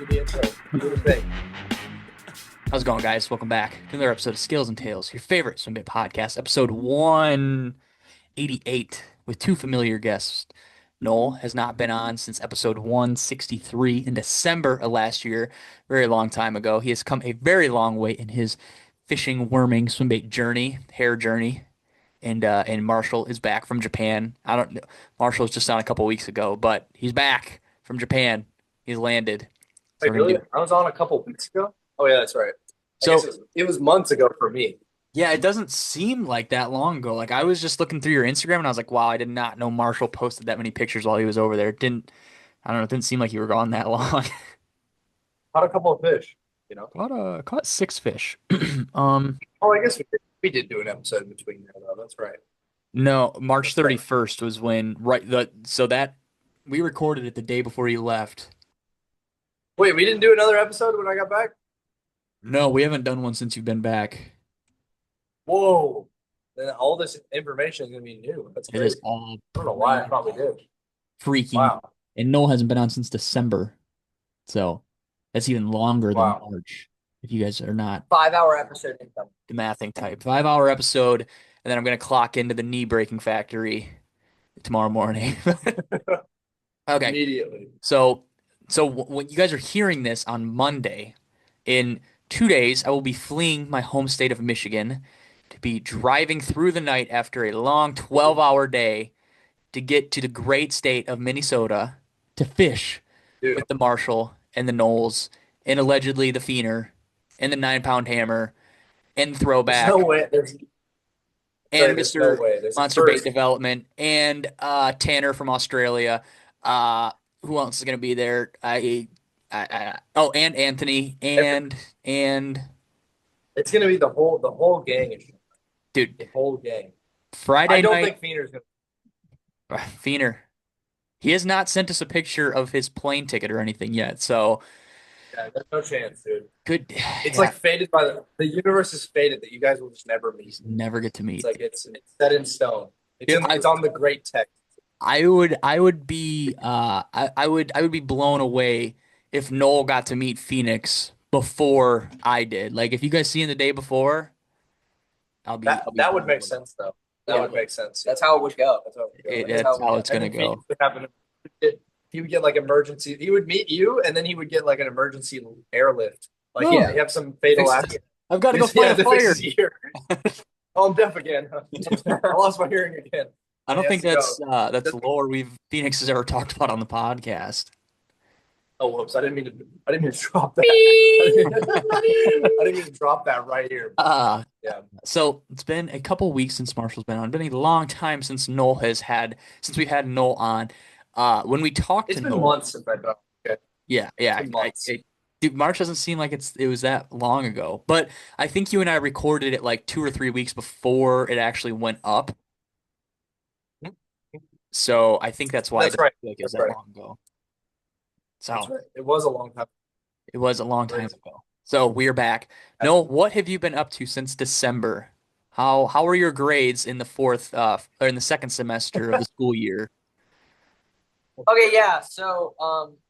Do the intro. Do the thing. How's it going, guys? Welcome back to another episode of Skills and Tales, your favorite swim bait podcast, episode 188, with two familiar guests. Noel has not been on since episode 163 in December of last year, very long time ago. He has come a very long way in his fishing, worming, swim bait journey, hair journey. And Marshall is back from Japan. I don't know. Marshall was just on a couple weeks ago, but he's back from Japan. He's landed. So Wait, we're gonna really? do. I was on a couple weeks ago. Oh yeah, that's right. I guess So it was months ago for me. Yeah, it doesn't seem like that long ago. Like I was just looking through your Instagram and I was like, wow, I did not know Marshall posted that many pictures while he was over there. It didn't, I don't know, it didn't seem like you were gone that long. Caught a couple of fish. You know. Caught six fish. Um, Oh, I guess we did do an episode in between there though. That's right. no, March That's right. 31st was when so that we recorded it the day before you left. Wait, we didn't do another episode when I got back. No, we haven't done one since you've been back. Whoa. Then all this information is gonna be new. That's It is crazy. all I don't know why I probably did. freaking, Wow. and Noel hasn't been on since December. So that's even longer than Wow. March. If you guys are not 5 hour episode income. the mathing type. 5 hour episode, and then I'm gonna clock into the knee breaking factory tomorrow morning. Okay. Immediately. So when you guys are hearing this on Monday, in 2 days, I will be fleeing my home state of Michigan to be driving through the night after a long 12-hour day to get to the great state of Minnesota to fish Dude, with the Marshall and the Knowles and allegedly the Feener and the 9 pound hammer and there's no throwback way. and There's no Mr. way. There's a Monster Bait first. Development and Tanner from Australia. Who else is gonna be there? Oh, and Anthony and It's gonna be the whole gang. dude, The whole gang. I Friday don't night. think Feener's gonna. Feener. He has not sent us a picture of his plane ticket or anything yet. So Yeah, there's no chance, dude. good. It's Yeah, like fated by the universe is fated that you guys will just never meet. never get to It's meet. like it's set in stone. Dude, It's on the great text. I would be blown away if Noel got to meet Phoenix before I did. Like if you guys see him the day before, That I'll be that would make blown away. sense though. That Yeah. would make sense. That's how it would go. That's how it would go. That's That's how how we it's And gonna then Phoenix go. would happen. He would get like emergency. He would meet you, and then he would get like an emergency airlift. Like No. yeah, you have some fatal Fix it. accident. I've got to go Yeah, fight a to fix fire. his ear. Oh, I'm deaf again. I lost my hearing again. I don't He think has to go. that's lore Phoenix has ever talked about on the podcast. Oh, whoops! I didn't mean to drop that. I didn't mean to drop that right here. Uh, Yeah, so it's been a couple weeks since Marshall's been on. It's been a long time since we've had Noel on. When we talked it's to been Noel, months since I thought. Okay, yeah, it's been months. dude, March doesn't seem like it was that long ago. But I think you and I recorded it like 2 or 3 weeks before it actually went up. So I think that's why it That's doesn't right. feel like it was That's that right. long ago. That's So right. It was a long time. it was a long time Crazy. ago. So we're back. Noel, what have you been up to since December? How were your grades in the or in the second semester of the school year? Okay, yeah. So,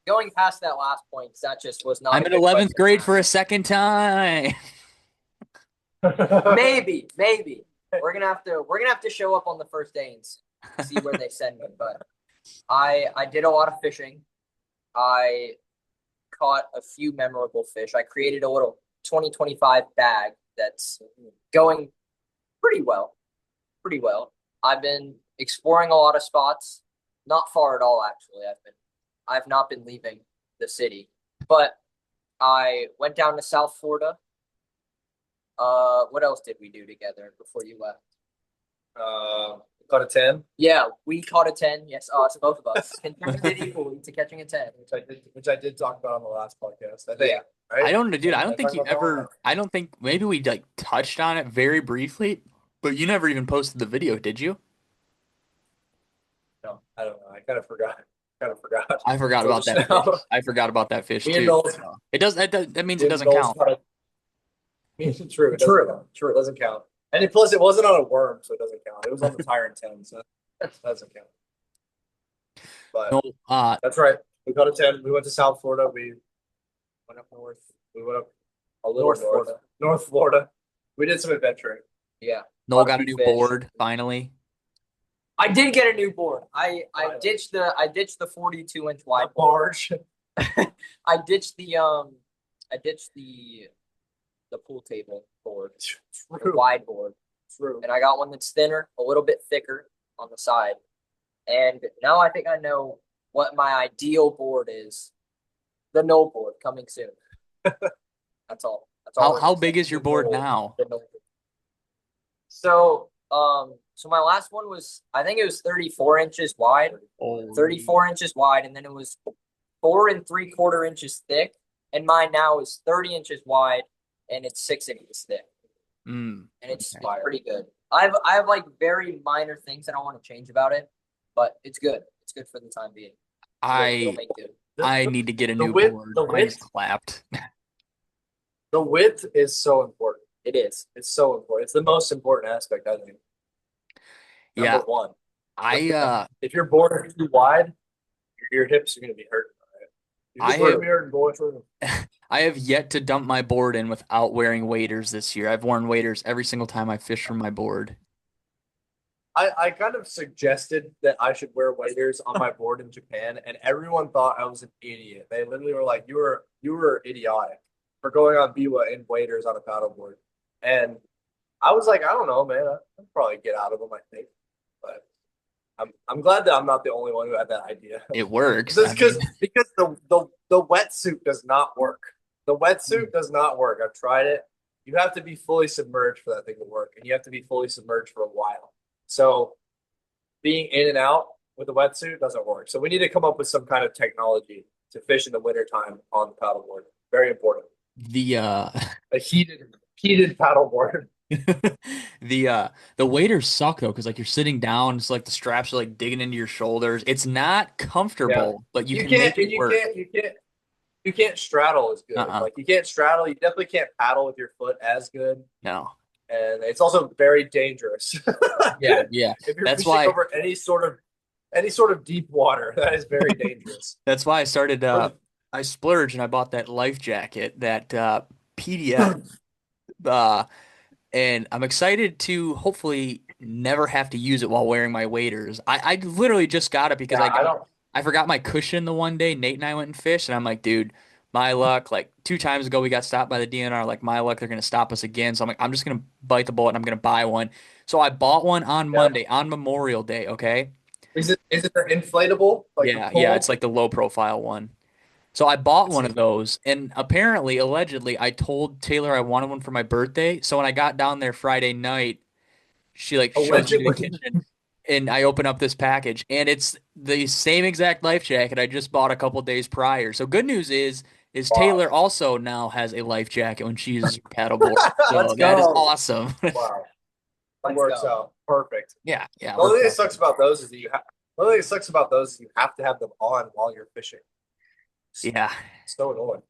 going past that last point, 'cause that just was not I'm a in good 11th question to grade ask. for a second time. Maybe. We're gonna have to show up on the first day and see where they send me. But I did a lot of fishing. I caught a few memorable fish. I created a little 2025 bag that's going pretty well. Pretty well. I've been exploring a lot of spots. Not far at all, actually. I've not been leaving the city. But I went down to South Florida. What else did we do together before you left? Got a 10, Yeah, we caught a 10. Yes, so both of us contributed equally to catching a 10. which I did talk about on the last podcast. I think. Yeah. Right? I don't know, dude. Did I talk about that one? I don't think maybe we like touched on it very briefly, but you never even posted the video, did you? No, I don't know. I kind of forgot. I forgot Until about just that now. fish. I forgot about that fish Me and too. Noel. That means Me it and doesn't Noel count. caught a- True. It doesn't count. True. It doesn't count. And plus, it wasn't on a worm, so it doesn't count. It was on the Tyrant 10, so that doesn't count. But No, that's right. We got a 10. We went to South Florida. We Went up north. We went up a little North north. Florida. North Florida. We did some adventuring. Yeah. Noel Lot of got a big new fish. board finally. I did get a new board. I Finally. ditched the 42-inch wide A board. barge. I ditched the pool table board, the True. wide board, True. and I got one that's thinner, a little bit thicker on the side. And now I think I know what my ideal board is. The Nole board coming soon. That's all. That's all. How big is your board now? The Nole. So my last one was, I think it was 34 inches wide, 34 inches wide, and then it was 4 3/4 inches thick. And mine now is 30 inches wide, and it's 6 inches thick. And it's pretty good. I have like very minor things that I want to change about it, but it's good. It's good for the time being. It'll make good. I need to get a new width- board. the Mine's width- clapped. The width is so important. It is. It's so important. It's the most important aspect, I think. Yeah. Number one. I If your board is too wide, your hips are going to be hurting. Right? I Your hips are have- gonna be hurting, boys. I have yet to dump my board in without wearing waders this year. I've worn waders every single time I fish from my board. I kind of suggested that I should wear waders on my board in Japan, and everyone thought I was an idiot. They literally were like, "You were idiotic for going on biwa in waders on a paddleboard." And I was like, "I don't know, man. I'll probably get out of them, I think." But I'm glad that I'm not the only one who had that idea. It works. Because the wetsuit does not work. The wetsuit does not work. I've tried it. You have to be fully submerged for that thing to work, and you have to be fully submerged for a while. So being in and out with a wetsuit doesn't work. So we need to come up with some kind of technology to fish in the wintertime on the paddleboard. Very important. The A heated paddleboard. the waders suck though, because like you're sitting down, it's like the straps are like digging into your shoulders. It's not comfortable, but you can make it work. You can't straddle as good. Like you can't straddle. You definitely can't paddle with your foot as good. No. And it's also very dangerous. Yeah. If you're That's fishing why over any sort of deep water, that is very dangerous. that's why I started I splurged and I bought that life jacket, that PDF and I'm excited to hopefully never have to use it while wearing my waders. I literally just got it because I forgot my cushion the one day. Nate and I went and fished, and I'm like, dude, my luck. Like 2 times ago, we got stopped by the DNR. Like, my luck, they're gonna stop us again. So I'm like, I'm just gonna bite the bullet and I'm gonna buy one. So I bought one on Monday, on Memorial Day. Okay. Is it the inflatable? Like Yeah, it's like the low profile one. So I bought one of those, and apparently, allegedly, I told Taylor I wanted one for my birthday. So when I got down there Friday night, she like showed me the kitchen, and I open up this package, and it's the same exact life jacket I just bought a couple days prior. So good news is Taylor also now has a life jacket when she uses her paddleboard. So that is awesome. Wow, that works out perfect. Yeah. The only thing that sucks about those is you have to have them on while you're fishing. Yeah. So annoying.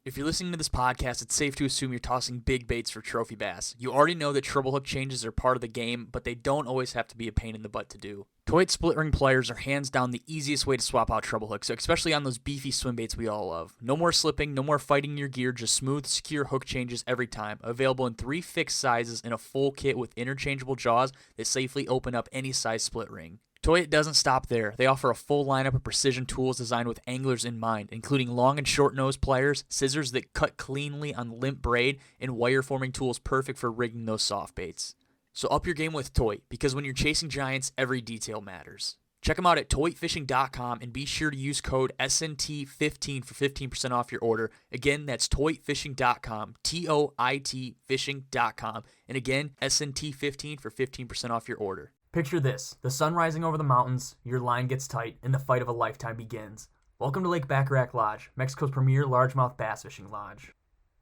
If you're listening to this podcast, it's safe to assume you're tossing big baits for trophy bass. You already know that treble hook changes are part of the game, but they don't always have to be a pain in the butt to do. Toit split ring pliers are hands down the easiest way to swap out treble hooks, especially on those beefy swim baits we all love. No more slipping, no more fighting your gear, just smooth, secure hook changes every time. Available in 3 fixed sizes in a full kit with interchangeable jaws that safely open up any size split ring. Toyota doesn't stop there. They offer a full lineup of precision tools designed with anglers in mind, including long and short nose pliers, scissors that cut cleanly on limp braid, and wire forming tools perfect for rigging those soft baits. So up your game with Toit, because when you're chasing giants, every detail matters. Check them out at toitfishing.com and be sure to use code SNT15 for 15% off your order. Again, that's toitfishing.com, TOIT fishing.com, and again, SNT15 for 15% off your order. Picture this, the sun rising over the mountains, your line gets tight, and the fight of a lifetime begins. Welcome to Lake Bacharach Lodge, Mexico's premier largemouth bass fishing lodge.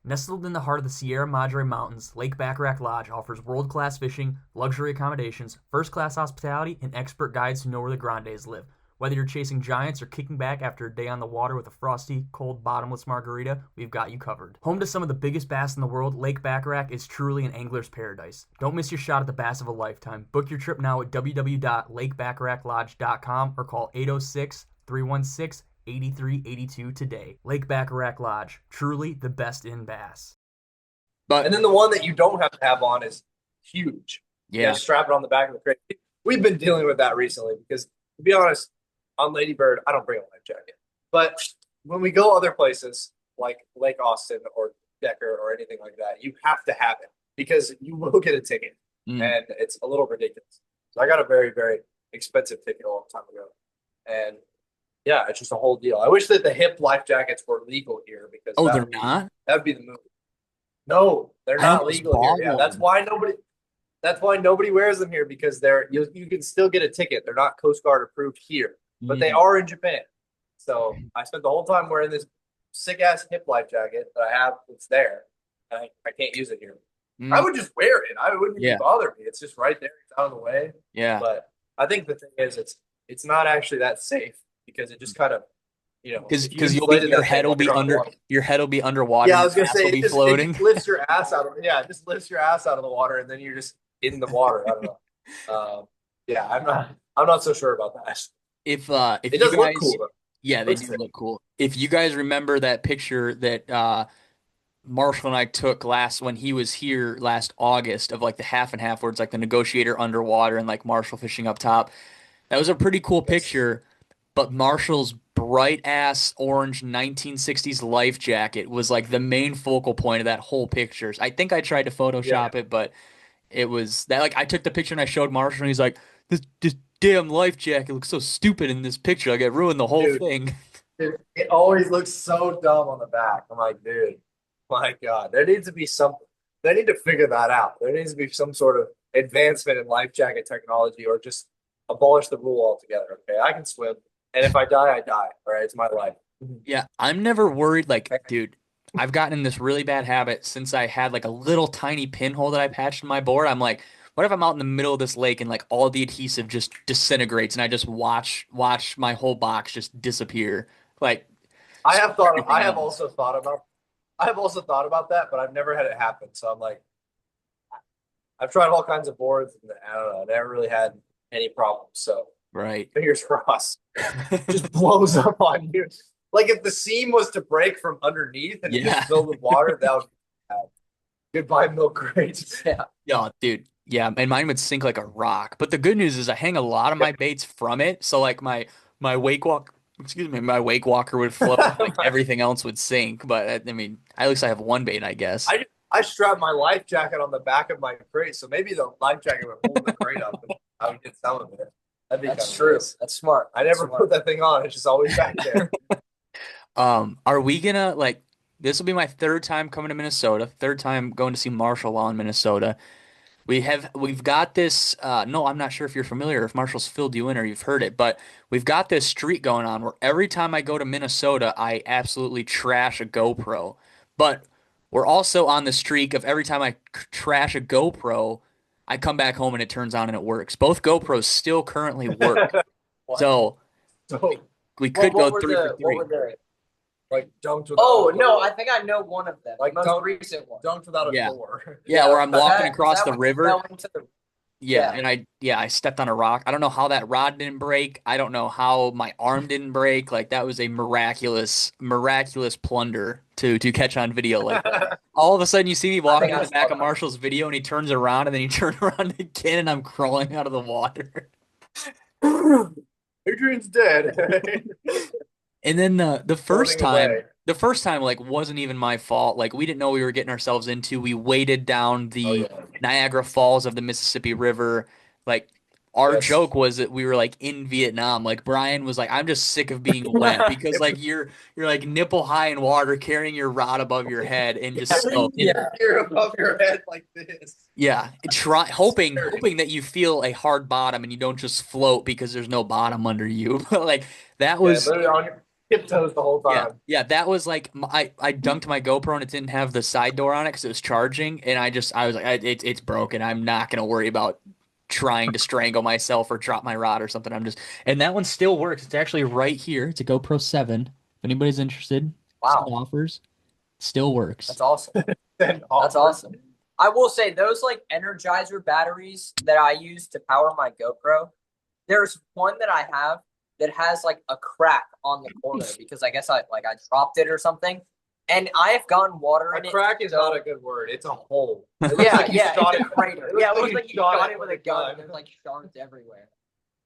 Nestled in the heart of the Sierra Madre Mountains, Lake Bacharach Lodge offers world-class fishing, luxury accommodations, first-class hospitality, and expert guides who know where the grandes live. Whether you're chasing giants or kicking back after a day on the water with a frosty, cold, bottomless margarita, we've got you covered. Home to some of the biggest bass in the world, Lake Bacharach is truly an angler's paradise. Don't miss your shot at the bass of a lifetime. Book your trip now at www.lakebacharachlodge.com or call 806-316 8382 today. Lake Bacharach Lodge, truly the best in bass. But And then the one that you don't have to have on is huge. You yeah, strap it on the back of the crate. We've been dealing with that recently because, to be honest, on Lady Bird, I don't bring a life jacket. But when we go other places like Lake Austin or Decker or anything like that, you have to have it because you will get a ticket, and it's a little ridiculous. So I got a very, very expensive ticket a long time ago, and yeah, it's just a whole deal. I wish that the hip life jackets were legal here because oh, they're not. that'd be the move. No, they're I not almost legal here. bought Yeah, one. that's why nobody wears them here because you can still get a ticket. They're not Coast Guard approved here, but they are in Japan. So I spent the whole time wearing this sick ass hip life jacket that I have. It's there. And I can't use it here. I would just wear it. I wouldn't even Yeah. bother me. It's just right there. It's out of the way. Yeah. But I think the thing is, it's not actually that safe because it just kind of, Because if you you'll be inflated your that head thing will be while you're under underwater. your head will be underwater. Yeah, I your was gonna ass say will be floating. it just lifts your ass out of it just lifts your ass out of the water, and then you're just in the water. I don't know. Yeah, I'm not so sure about that. If It you does look guys, cool though. yeah, they do look cool. If you guys remember that picture that Marshall and I took last when he was here last August of like the half and half where it's like the negotiator underwater and like Marshall fishing up top. That was a pretty cool picture, but Marshall's bright ass orange 1960s life jacket was like the main focal point of that whole picture. I think I tried to Yeah, Photoshop it, but it was that like I took the picture and I showed Marshall and he's like, this damn life jacket looks so stupid in this picture. Like it ruined the whole dude, thing. it always looks so dumb on the back. I'm like, dude, my God, there needs to be something. They need to figure that out. There needs to be some sort of advancement in life jacket technology, or just abolish the rule altogether. Okay, I can swim, and if I die, I die. All right, it's my life. Yeah, I'm never worried. Like, dude, I've gotten in this really bad habit since I had like a little tiny pinhole that I patched in my board. I'm like, what if I'm out in the middle of this lake and like all the adhesive just disintegrates and I just watch my whole box just disappear? Like, everything I have else. also thought about that, but I've never had it happen. So I'm like, I've tried all kinds of boards, and I don't know, I never really had any problems. So Right. fingers crossed, just blows up on you. Like if the seam was to break from underneath and it Yeah. just filled with water, that would be bad. Goodbye, milk crates. Yeah. Yeah, dude. Yeah, and mine would sink like a rock. But the good news is I hang a lot of my baits from it. So like my my wake walker would float, like everything else would sink. But I mean, at least I have one bait, I guess. I strapped my life jacket on the back of my crate, so maybe the life jacket would hold the crate up and I would get some of it. That'd be That's kind of true. nice. That's smart. I never put that thing on. It's just always back there. Are we gonna like this will be my third time coming to Minnesota, third time going to see Marshall while in Minnesota. We've got this no, I'm not sure if you're familiar, if Marshall's filled you in or you've heard it, but we've got this streak going on where every time I go to Minnesota, I absolutely trash a GoPro. But we're also on the streak of every time I trash a GoPro, I come back home and it turns on and it works. Both GoPros still currently work. What? So So we could go What were three for the three. like dunked without Oh a no, door. I think I know one of them. Like The most dunk- recent one. dunked without a Yeah. door. Yeah, where I'm walking That- across that the one river. fell into the- Yeah, Yeah. and I stepped on a rock. I don't know how that rod didn't break. I don't know how my arm didn't break. Like that was a miraculous plunder to catch on video like that. All of a sudden you see me walking think in I the back saw of that. Marshall's video and he turns around and then he turns around again and I'm crawling out of the water. Adrian's dead. And then Floating away. the first time like wasn't even my fault. Like we didn't know we were getting ourselves into. We waded down Oh the yeah. Niagara Falls of the Mississippi River. Like our Yes. joke was that we were like in Vietnam. Like Brian was like, I'm just sick of being wet because like you're like nipple high in water carrying your rod above your head and just soaked. And Yeah. You're above your head like this. yeah, hoping that you feel a hard bottom and you don't just float because there's no bottom under you. But like that Yeah, was literally on your tiptoes the whole time. yeah, that was like I dunked my GoPro and it didn't have the side door on it because it was charging, and I was like, it's broken. I'm not gonna worry about trying to strangle myself or drop my rod or something. And that one still works. It's actually right here. It's a GoPro 7. If anybody's interested, Wow. still offers. Still works. That's awesome. Then That's awesome. I will say those like Energizer batteries that I use to power my GoPro. There's one that I have that has like a crack on the corner because I guess I dropped it or something. And I have gotten water A in it. crack is so- not a good word. It's a hole. It looks Yeah, like you yeah, shot it's it. a crater. It looks Yeah, it like looks you like you shot it with a gun and gun. there's like shards everywhere.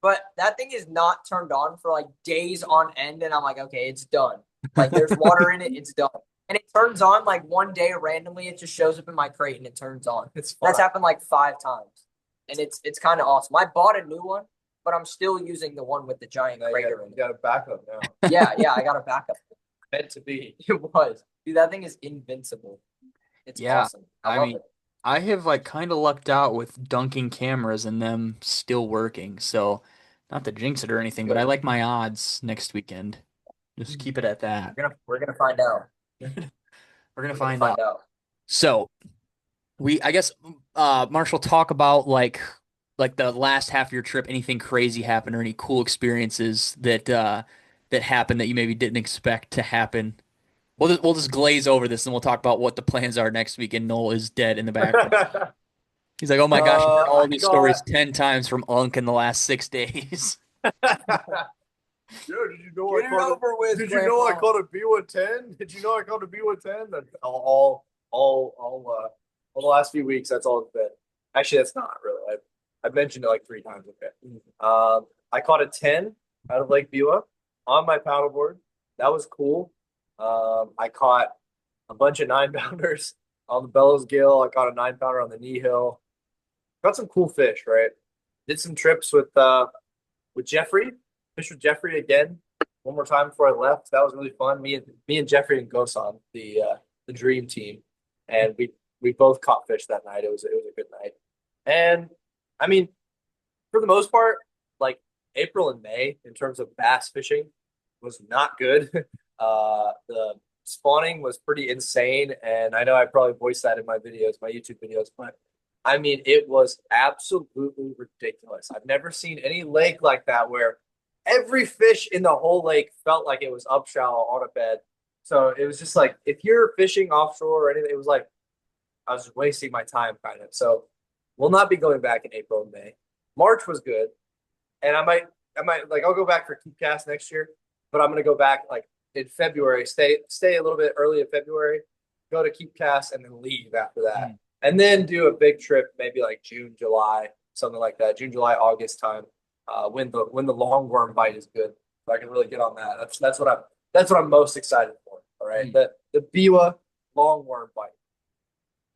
But that thing is not turned on for like days on end, and I'm like, okay, it's done. Like there's water in it, it's done. And it turns on like one day randomly, it just shows up in my crate and it turns on. It's That's fine. happened like 5 times. And it's kind of awesome. I bought a new one, but I'm still using the one with the giant Now crater in you it. got a backup now. Yeah, I got a backup. Meant to be. It was. Dude, that thing is invincible. It's Yeah, awesome. I I love mean, it. I have like kind of lucked out with dunking cameras and them still working. So, not to jinx it or anything, but I like my odds next weekend. Just keep it at that. We're gonna find out. We're gonna We're gonna find find out. out. So, I guess Marshall, talk about like the last half of your trip, anything crazy happened or any cool experiences that happened that you maybe didn't expect to happen. We'll just glaze over this and we'll talk about what the plans are next week and Noel is dead in the background. He's like, "Oh my gosh, I've heard all I these got- stories 10 times from Unk in the last 6 days." Yo, did you know Get it over with, Did you know I Grandpa. caught a B110? Did you know I caught a B110? That all the last few weeks, that's all it's been. Actually, that's not really. I've mentioned it like 3 times. Okay. I caught a 10 out of Lake Biwa on my paddleboard. That was cool. I caught a bunch of 9-pounders on the Bellows Gill. I caught a 9-pounder on the Knee Hill. Got some cool fish, right? Did some trips with Jeffrey. Fished with Jeffrey again one more time before I left. That was really fun. Me and Jeffrey and Gosan, the dream team, and we both caught fish that night. It was a good night. And I mean, for the most part, like April and May in terms of bass fishing was not good. The spawning was pretty insane, and I know I probably voiced that in my videos, my YouTube videos, but I mean, it was absolutely ridiculous. I've never seen any lake like that where every fish in the whole lake felt like it was up shallow on a bed. So it was just like if you're fishing offshore or anything, it was like I was wasting my time kind of. So we'll not be going back in April and May. March was good, and I might like I'll go back for Keep Cast next year, but I'm gonna go back like in February. Stay a little bit early in February, go to Keep Cast, and then leave after that, and then do a big trip maybe like June, July, something like that. June, July, August time. When the longworm bite is good, so I can really get on that. That's what I'm most excited for. All right, the Biwa longworm bite,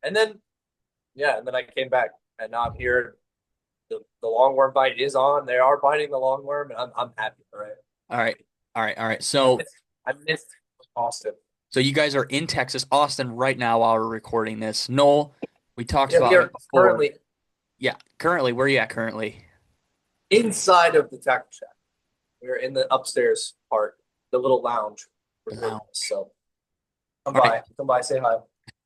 and then and then I came back, and now I'm here. The longworm bite is on. They are biting the longworm, and I'm happy. All right. All right. All right. All right. So I missed Austin. you guys are in Texas, Austin right now while we're recording this. Noel, we talked Yeah, about we it are before. currently Yeah, currently, where are you at currently? inside of the tackle shack. We're in the upstairs part, the little lounge. Lounge. So come All by, right. come by, say hi.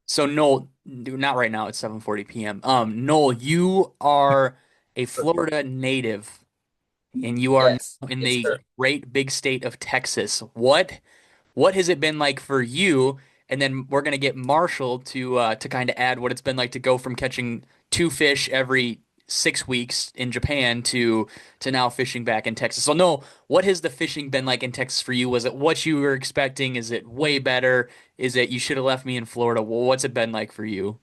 So Noel, not right now, it's 7:40 p.m. Noel, you are a Florida native and you are Yes. now in Yes, the sir. great big state of Texas. What has it been like for you? And then we're gonna get Marshall to kind of add what it's been like to go from catching 2 fish every 6 weeks in Japan to now fishing back in Texas. So no, what has the fishing been like in Texas for you? Was it what you were expecting? Is it way better? Is it you should have left me in Florida? Well, what's it been like for you?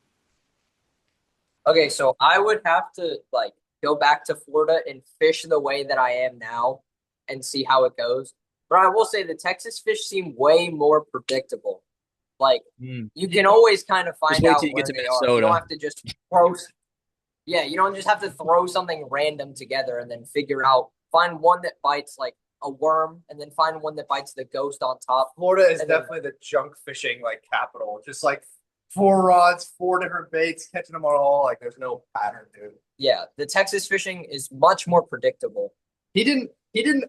Okay, so I would have to like go back to Florida and fish the way that I am now and see how it goes. But I will say the Texas fish seem way more predictable. Like you can always kind of find wait out till you where get to they are. You don't Minnesota. have to just yeah, you don't just have to throw something random together and then figure out find one that bites like a worm and then find one that bites the ghost on top. Florida is And then- definitely the junk fishing like capital. Just like 4 rods, 4 different baits, catching them all. Like there's no pattern, dude. Yeah, the Texas fishing is much more predictable. He didn't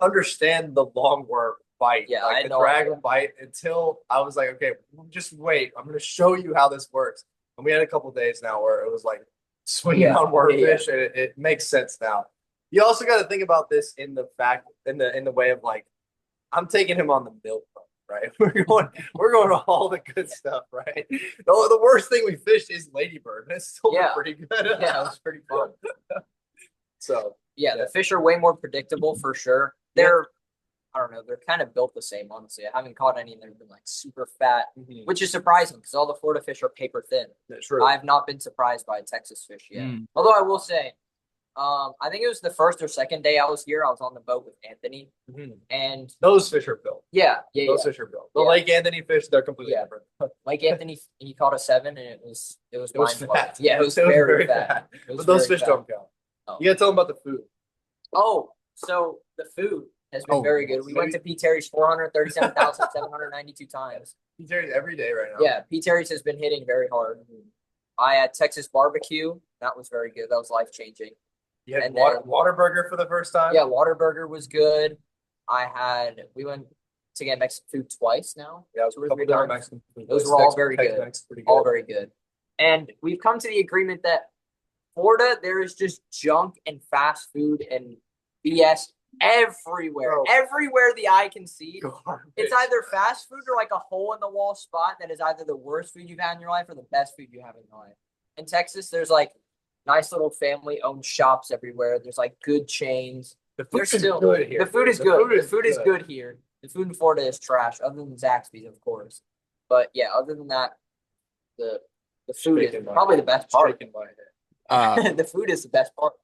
understand the longworm bite, Yeah, I like had the no dragon idea. bite, until I was like, okay, just wait. I'm gonna show you how this works. And we had a couple days now where it was like swinging Yeah, on wormfish, yeah. and it makes sense now. You also got to think about this in the way of like, I'm taking him on the milk run, right? We're going to all the good stuff, right? The worst thing we fished is ladybird, and it's still been Yeah. pretty good. Yeah, it was pretty fun. So Yeah, Yeah. the fish are way more predictable for sure. They're I don't know, they're kind of built the same, honestly. I haven't caught any that have been like super fat, Mhm. which is surprising because all the Florida fish are paper thin. That's true. I've not been surprised by a Texas fish yet. Mm. Although I will say, I think it was the first or second day I was here. I was on the boat with Anthony, Mhm. and Those fish are built. yeah. Those fish are built. The Yeah. Lake Anthony fish, they're completely Yeah. different. Like Anthony, he caught a 7, and it was It was mind-blowing. fat. Yeah, it was very fat. It was But those very fish fat. don't count. Oh. You gotta tell them about the food. Oh, so the food has been Oh, very good. We went to P. Terry's 437,792 times. He carries every day right now. Yeah, P. Terry's has been hitting very hard. I had Texas barbecue. That was very good. That was life-changing. You had And Waterburger for the first time. Yeah, Waterburger was good. We went to get Mexican food twice now. Yeah, it was Two or a couple three different times. Mexican food Those places. were all very good. Tex-Mex, pretty All good. very good. And we've come to the agreement that Florida, there is just junk and fast food and BS everywhere. Bro. Everywhere the eye can see. Garbage. It's either fast food or like a hole in the wall spot that is either the worst food you've had in your life or the best food you have in your life. In Texas, there's like nice little family owned shops everywhere. There's like good chains. The food There's is still good here. The food is The good. food The food is good here. The food in Florida is trash, other than Zaxby's, of course. But yeah, other than that, the food is probably the best part. Straight in my head. The food is the best part.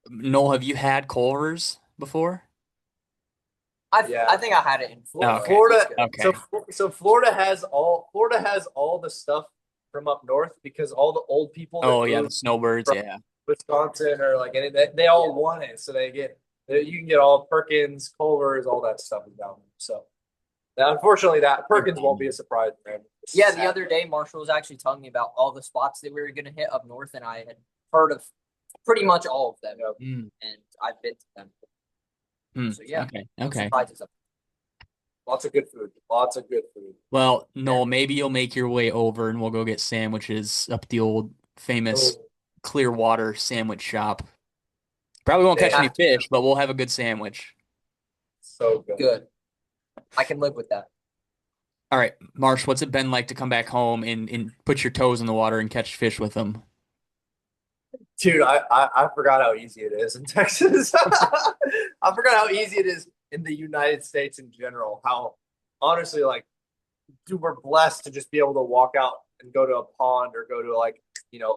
Noel, have you had Culver's before? Yeah. I think I had it in Florida. Okay. Florida. Okay. So Florida has all the stuff from up north because all the old people. That Oh yeah, the moved snowbirds. from Yeah. Wisconsin or like any they all want it, so you can get all Perkins, Culver's, all that stuff is down there. So now, unfortunately, that Perkins won't be a surprise, man. Yeah, the other day, Marshall was actually telling me about all the spots that we were going to hit up north, and I had heard of pretty much all of them, Mm. and I've been to them. Mm. So yeah, Okay. no Okay. surprises. Lots of good food. Lots of good food. Well, Noel, maybe you'll make your way over and we'll go get sandwiches up the old famous Oh, Clearwater sandwich shop. Probably won't They catch any have to. fish, but we'll have a good sandwich. so good. Good. I can live with that. All right, Marsh, what's it been like to come back home and put your toes in the water and catch fish with them? Dude, I forgot how easy it is in Texas. I forgot how easy it is in the United States in general. How honestly, like, dude, we're blessed to just be able to walk out and go to a pond or go to like,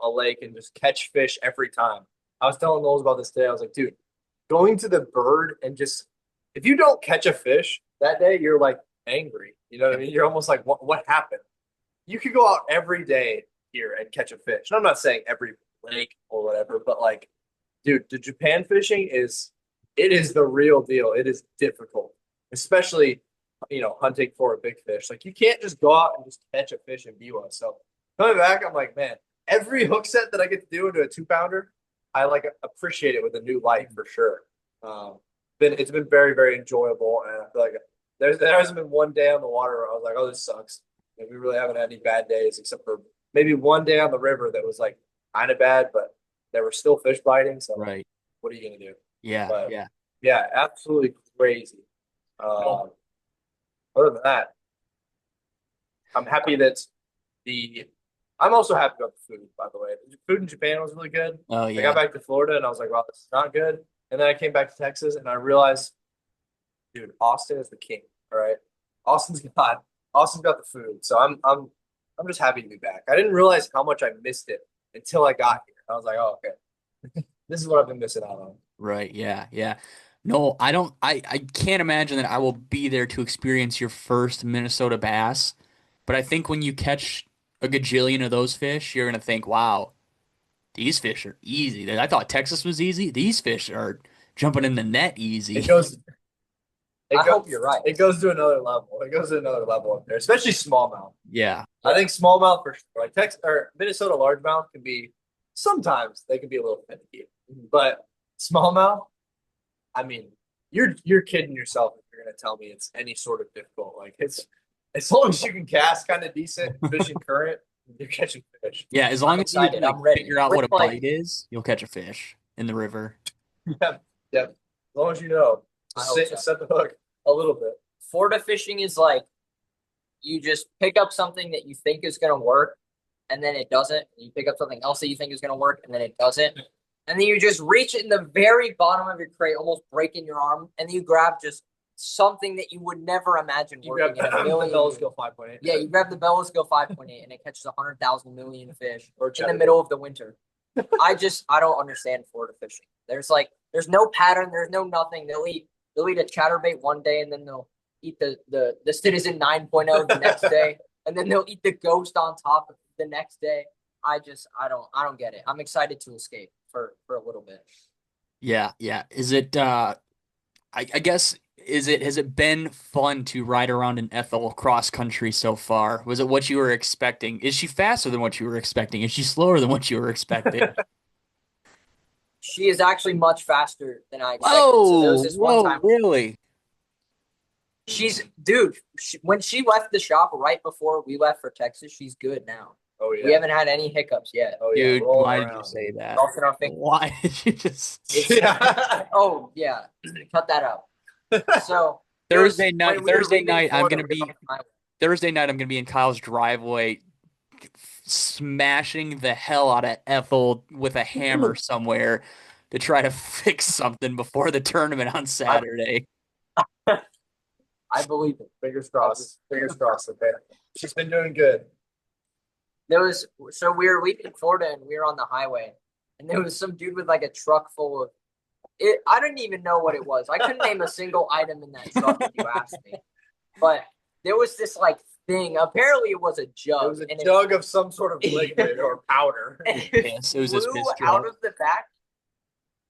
a lake and just catch fish every time. I was telling Knowles about this today. I was like, dude, going to the bird and just if you don't catch a fish that day, you're like angry. You know what I mean? You're almost like, what happened? You could go out every day here and catch a fish. And I'm not saying every lake or whatever, but like, dude, the Japan fishing is the real deal. It is difficult, especially hunting for a big fish. Like you can't just go out and just catch a fish in Biwa. So coming back, I'm like, man, every hook set that I get to do into a 2-pounder, I like appreciate it with a new light for sure. It's been very, very enjoyable, and I feel like there hasn't been one day on the water where I was like, oh, this sucks. And we really haven't had any bad days except for maybe one day on the river that was like kind of bad, but there were still fish biting. So Right. what are you gonna do? Yeah. But, Yeah. Yeah, absolutely crazy. Other than that, I'm happy that I'm also happy about the food, by the way. The food in Japan was really good. Oh I yeah. got back to Florida and I was like, wow, this is not good. And then I came back to Texas and I realized, dude, Austin is the king. All right. Austin's got the food. So I'm just happy to be back. I didn't realize how much I missed it until I got here. I was like, oh, okay. This is what I've been missing out on. Right. Yeah. Yeah. No, I can't imagine that I will be there to experience your first Minnesota bass. But I think when you catch a gajillion of those fish, you're gonna think, wow, these fish are easy. I thought Texas was easy. These fish are jumping in the net easy. I hope you're right. It goes to another level. It goes to another level up there, especially smallmouth. Yeah. I think smallmouth for sure. Like Texas or Minnesota largemouth can be sometimes they can be a little finicky, but smallmouth. I mean, you're kidding yourself if you're gonna tell me it's any sort of difficult. Like it's as long as you can cast kind of decent fishing current, you're catching fish. Yeah, as long I'm as you excited. can, I'm ready. figure out what a With, like- bite is, you'll catch a fish in the river. Yep. As long as you know, I just hope so. set the hook a little bit. Florida fishing is like you just pick up something that you think is going to work and then it doesn't. And you pick up something else that you think is going to work and then it doesn't. And then you just reach in the very bottom of your crate, almost breaking your arm, and then you grab just something that you would never imagine You grab working in a the million Noles years. skill 5.8. Yeah, you grab the bellows skill 5.8 and it catches 100,000 million fish Or in the cheddar. middle of the winter. I don't understand Florida fishing. There's no pattern, there's no nothing. They'll eat a chatterbait one day and then they'll eat the Citizen 9.0 the next day, and then they'll eat the ghost on top of the next day. I don't get it. I'm excited to escape for a little bit. Yeah. Is it I guess has it been fun to ride around in Ethel cross country so far? Was it what you were expecting? Is she faster than what you were expecting? Is she slower than what you were expecting? She is actually much faster than I expected. So there was this one time. Really? When she left the shop right before we left for Texas, she's good now. Oh yeah. We haven't had any hiccups yet. Oh yeah. Dude, Roll why did you around. say that? Crossing our fingers. Why did you just Yeah. Oh yeah, cut that out. So Thursday night when we were Thursday leaving night I'm Florida, gonna we were be on the highway. Thursday night I'm gonna be in Kyle's driveway smashing the hell out of Ethel with a hammer somewhere to try to fix something before the tournament on Saturday. I believe it. Fingers crossed. Fingers crossed. Okay. She's been doing good. So we were leaving Florida and we were on the highway, and there was some dude with like a truck full of it. I didn't even know what it was. I couldn't name a single item in that truck if you asked me. But there was this like thing. Apparently, it was a jug. It was a and jug of some sort of liquid or powder. Piss. It was this flew piss out jug. of the back,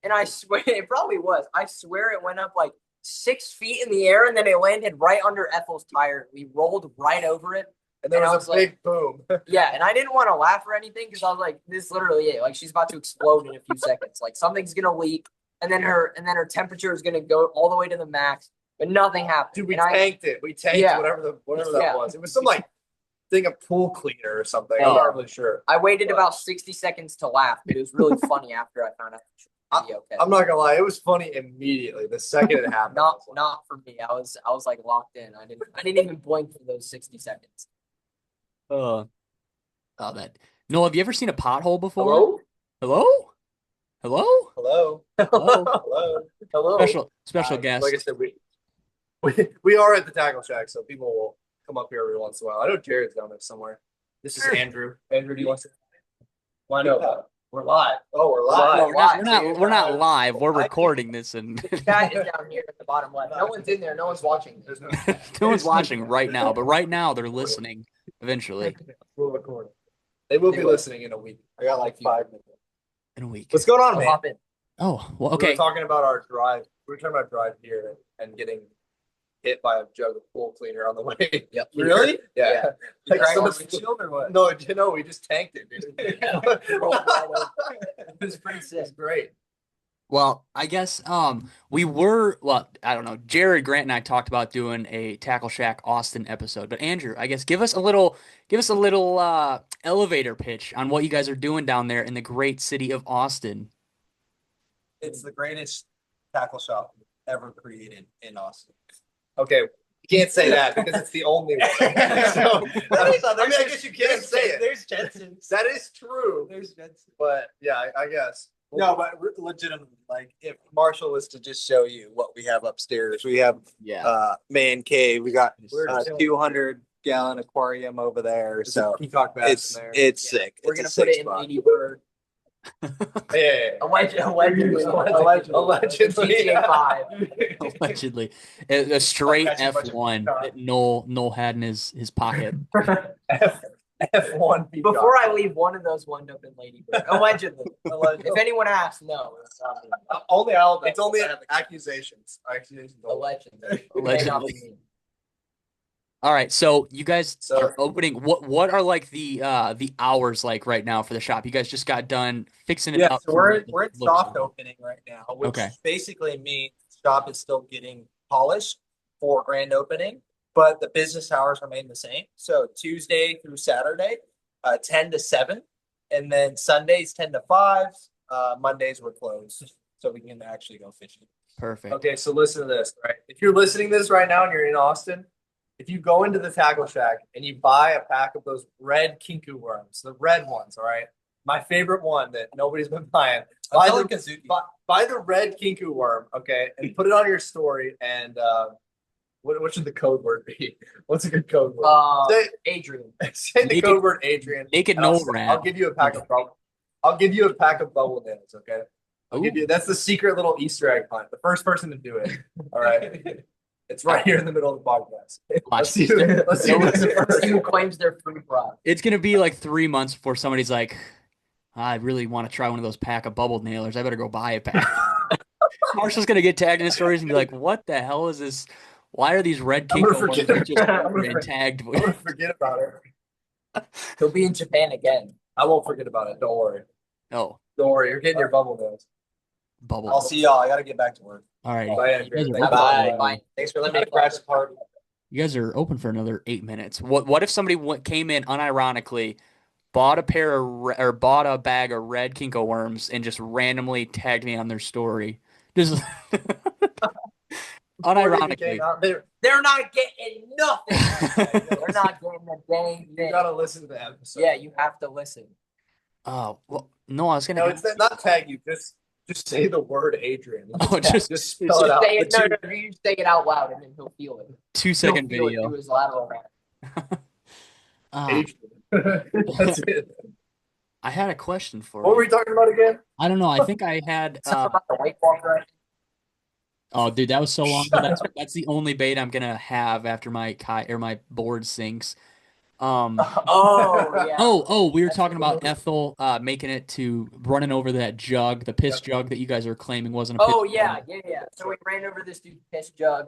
and I swear it probably was. I swear it went up like 6 feet in the air, and then it landed right under Ethel's tire. We rolled right over it. And there And I was a was big boom. Yeah, and I didn't want to laugh or anything because I was like, this is literally it. Like she's about to explode in a few seconds. Like something's gonna leak, and then her temperature is gonna go all the way to the max, but nothing happened. Dude, we And tanked it. We tanked Yeah. whatever that Yeah. was. It was some like thing of pool cleaner or something. Oh. I'm not really sure. I waited about 60 seconds to laugh, but it was really funny after I found out it should be okay. I'm not gonna lie, it was funny immediately. The second it happened. Not for me. I was like locked in. I didn't even blink for those 60 seconds. That. Noel, have you ever seen a pothole before? Hello? Hello? Hello? Hello? Hello? Hello? Hello. Special guest. Like I said, we are at the tackle shack, so people will come up here every once in a while. I know Jared's down there somewhere. This is Andrew. Andrew, do you want to? Why no? We're live. Oh, we're live. No, We're not live. We're recording this and The chat is down here at the bottom left. No one's in there. No one's watching. There's no. no one's watching right now, but right now they're listening eventually We'll record. They will be listening in a week. I got like 5 minutes. in a week. What's going on, I'll man? hop in. Oh, well, We okay. were talking about our drive. We were talking about drive here and getting hit by a jug of pool cleaner on the way. Yep. Really? Yeah. Yeah. Like Crack some on of the the- windshield or what? No, we just tanked it, dude. It was pretty sick. It's great. Well, I guess we were I don't know. Jared, Grant, and I talked about doing a Tackle Shack Austin episode. But Andrew, I guess give us a little elevator pitch on what you guys are doing down there in the great city of Austin. It's the greatest tackle shop ever created in Austin. Okay, you can't say that because it's the only one. So, I guess you can't say it. There's Jensen's. That is true. There's Jensen. But yeah, I guess. No, but legitimately, like if Marshall was to just show you what we have upstairs, we have Yeah. man cave. We got We're a just- 200-gallon aquarium over there, so Peacock bass it's in there. it's sick. We're It's gonna a put sick it in spot. Lady Bird. Yeah. Allegedly. Allegedly. GTA 5. Allegedly, a straight Catching a bunch of F1 peacock. that Noel had in his pocket. F1 Peacock. Before I leave, one of those wound up in Lady Bird. Allegedly. If anyone asks, no. It's not me. Only I'll. It's only accusations. Accusations. only. Allegedly. It may not be me. All right, so you guys So- are opening. What are like the hours like right now for the shop? You guys just got done fixing it Yeah, up. so to we're what it in looks soft like. opening right now, which Okay. basically means the shop is still getting polished for grand opening, but the business hours remain the same. So Tuesday through Saturday, 10 to 7, and then Sundays 10 to 5. Mondays we're closed, so we can actually go fishing. Perfect. Okay, so listen to this, right? If you're listening to this right now and you're in Austin, if you go into the tackle shack and you buy a pack of those red kinku worms, the red ones, all right? My favorite one that nobody's been buying. Buy I'm the, telling Kazuki. buy the red kinku worm, okay, and put it on your story and What should the code word be? What's a good code word? Adrian. Say the code word Adrian. Naked and I'll, Nole rat. I'll give you a pack of bubble. I'll give you a pack of bubble nails. Okay. I'll give you. That's the secret little Easter egg hunt. The first person to do it. All right. It's right here in the middle of the podcast. Let's see who. Let's see who claims their free prize. It's gonna be like 3 months before somebody's like, I really want to try one of those pack of bubble nailers. I better go buy a pack. Marshall's gonna get tagged in the stories and be like, "What the hell is this? Why are these red I'm gonna kinko ones forget- just I'm gonna and tagged?" I'm gonna forget about it. He'll be in Japan again. I won't forget about it. Don't worry. Oh, Don't worry. You're getting your bubble nails. bubble. I'll see y'all. I gotta get back to work. All right, Bye, Andrew. You guys are Thanks open for- for- Bye. Thanks for letting me crash the party. You guys are open for another 8 minutes. What if somebody came in unironically, bought a pair of or bought a bag of red kinko worms and just randomly tagged me on their story? Just unironically. They're not getting nothing. They're not getting a dang You thing. gotta listen to the episode. Yeah, you have to listen. Oh well, no, I was gonna. No, it's not tag you. Just say the word Adrian. Oh, just spell it out. Say it, no, you say it out loud and then he'll feel it. 2-second He'll feel it video. through his lateral hand. Adrian. That's it. I had a question for What you. were we talking about again? I don't know. I think I had. Something about the Weight Walker. Oh, dude, that was so long ago. That's the only bait I'm gonna have after my my board sinks. Oh yeah. We were talking about Ethel making it to running over that jug, the piss jug that you guys are claiming wasn't a piss Oh jug. yeah. So we ran over this dude's piss jug.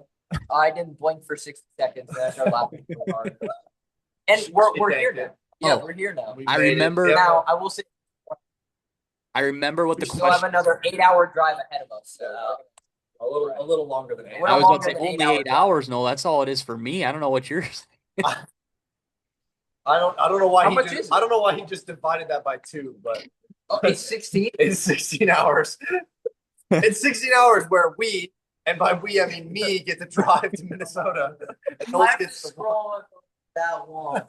I didn't blink for 60 seconds and I started laughing so hard. And we're here now. Yeah, we're here now. I remember Now I will say I remember what we the still have question. another 8-hour drive ahead of us. So A little longer than 8 We're I was about to say longer than only 8 8 hours. No, that's all it is for me. I don't know what yours. I don't know why How he much just, is it? I don't know why he just divided that by 2, but it's 16. it's 16 hours. It's 16 hours where we, and by we I mean me, get to drive to Minnesota. And Noles I'm gets to scrolling that long.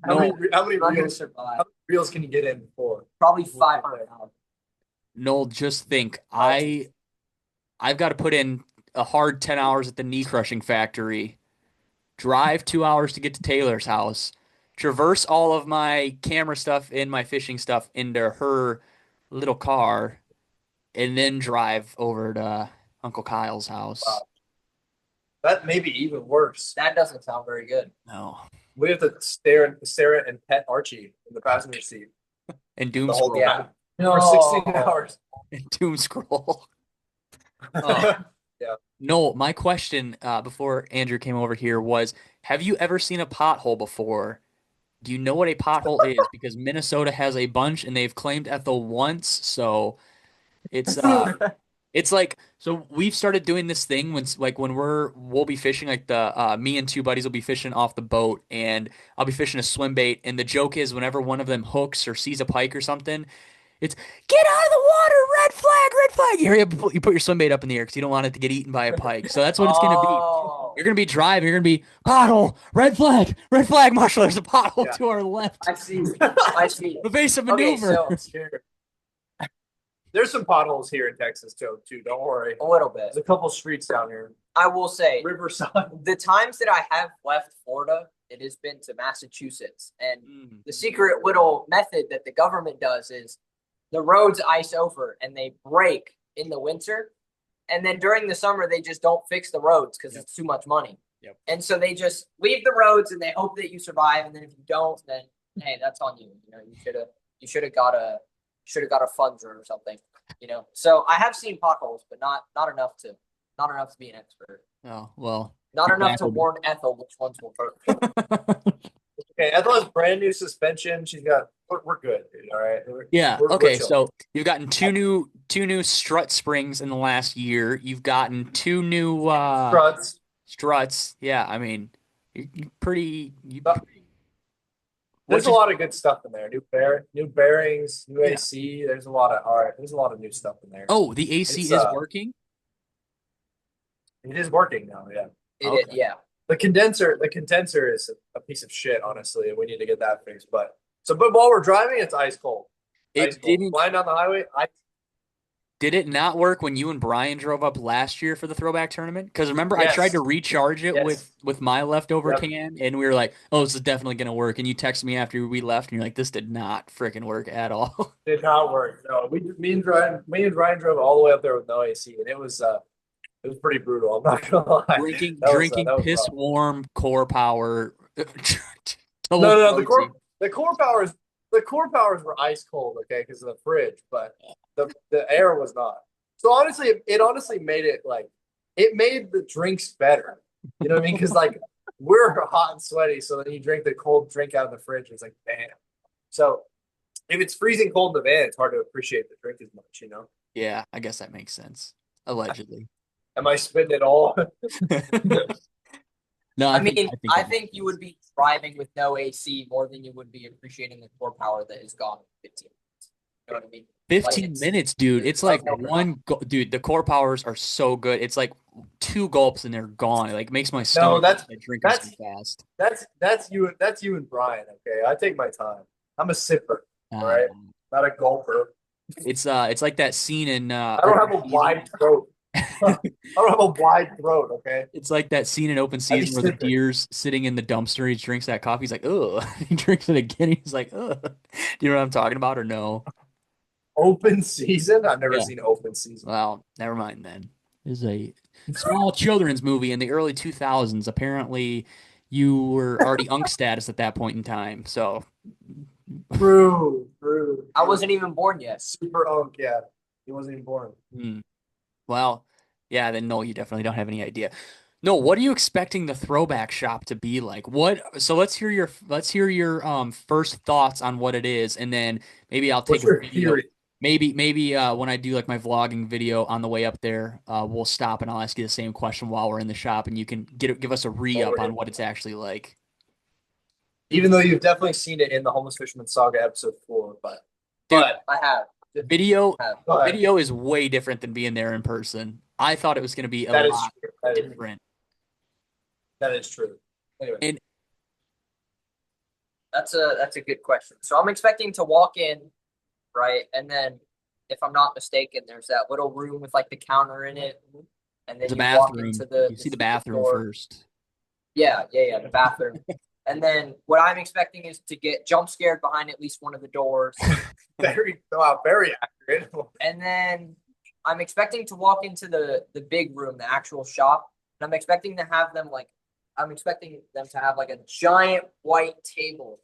how many I'm not gonna reels, survive. how many reels can you get in before? Probably 500 hours. Noel, just think, I've got to put in a hard 10 hours at the knee crushing factory, drive 2 hours to get to Taylor's house, traverse all of my camera stuff and my fishing stuff into her little car, and then drive over to Uncle Kyle's house. Wow. That may be even worse. That doesn't sound very good. No. We have to stare and pet Archie in the passenger seat And Doom the whole Scroll. time for 16 hours. And Doom Scroll. Oh. No, my question before Andrew came over here was, have you ever seen a pothole before? Do you know what a pothole is? Because Minnesota has a bunch and they've claimed Ethel once, so it's it's like, so we've started doing this thing when we'll be fishing, like the me and 2 buddies will be fishing off the boat and I'll be fishing a swim bait, and the joke is whenever one of them hooks or sees a pike or something, it's get out of the water, red flag, red flag. You put your swim bait up in the air because you don't want it to get eaten by a pike. So that's what it's gonna be. You're gonna be driving. You're gonna be pothole, red flag, Marshall. There's a pothole to our left. I see. I see. Evasive Okay, maneuver. so There's some potholes here in Texas too. Don't worry. a little bit. There's a couple streets down here. I will say Riverside. the times that I have left Florida, it has been to Massachusetts. And the secret little method that the government does is the roads ice over and they break in the winter. And then during the summer, they just don't fix the roads because it's too much money. Yep. And so they just leave the roads and they hope that you survive. And then if you don't, then hey, that's on you. You know, you should have got a funzer or something. You know. So I have seen potholes, but not enough to be an expert. Oh well. Not enough to Exactly. warn Ethel which ones will hurt. Okay, Ethel has brand new suspension. We're good, dude. All right. Yeah. We're Okay. chill. So you've gotten two new strut springs in the last year. You've gotten 2 new Struts. struts. Yeah. I mean, you're pretty. There's a lot of good stuff in there. New bearings, new AC. There's a lot of new stuff in there. Oh, the AC It's, is working. It is working now. Yeah. Yeah. The condenser is a piece of shit, honestly, and we need to get that fixed. But while we're driving, it's ice cold. It Ice cold. didn't. Flying down the highway, Did it not work when you and Brian drove up last year for the throwback tournament? Because remember, I tried to Yes. recharge it Yes. with my leftover Yep. can, and we were like, "Oh, this is definitely gonna work." And you texted me after we left, and you're like, "This did not freaking work at all." Did not work. No, me and Ryan drove all the way up there with no AC, and it was pretty brutal. I'm not gonna lie. Drinking That was piss rough. warm core power. No. Protein. The core powers were ice cold, okay, because of the fridge, but the air was not. So honestly, it honestly made it like it made the drinks better. You know what I mean? Because like we're hot and sweaty, so then you drink the cold drink out of the fridge, and it's like bam. So if it's freezing cold in the van, it's hard to appreciate the drink as much, you know? Yeah, I guess that makes sense. Allegedly. Am I spitting it all? No, I mean, I that think makes you would sense. be driving with no AC more than you would be appreciating the core power that is gone in 15 minutes. You know what I mean? Like 15 minutes, dude. It's like dude, the core powers are so good. It's like 2 gulps and they're gone. It like makes my No, stomach hurt if I drink them so fast. that's you and Brian, okay? I take my time. I'm a sipper, all Uh, right? Not a gulper. it's like that scene in I don't have a Open Season. wide throat. I don't have a wide throat, okay? It's like that scene in Open I be Season where the sipping. deer's sitting in the dumpster. He drinks that coffee. He's like, ugh. He drinks it again. He's like, ugh. Do you know what I'm talking about or no? Open season? I've never Yeah. seen open season. Well, never mind then. This is a small children's movie in the early 2000s. Apparently, you were already unk status at that point in time. So, True. I wasn't even born yet. Super unk, yeah. He wasn't even born. well, yeah, then no, you definitely don't have any idea. No, what are you expecting the throwback shop to be like? So let's hear your first thoughts on what it is, and then maybe I'll take What's a your video. theory? Maybe when I do like my vlogging video on the way up there, we'll stop and I'll ask you the same question while we're in the shop, and you can give us a re-up on what it's actually like. Even though you've definitely seen it in the Homeless Fisherman Saga episode 4, Dude, I have. video go ahead. video is way different than being there in person. I thought it was going to be a That is lot true. different. That is true. Anyway, And That's a good question. So I'm expecting to walk in, right? And then if I'm not mistaken, there's that little room with like the counter in it. And then the you walk bathroom, into you see the secret bathroom door. first. Yeah, the bathroom. And then what I'm expecting is to get jump scared behind at least one of the doors. very accurate. And then I'm expecting to walk into the big room, the actual shop. And I'm expecting to have them to have like a giant white table.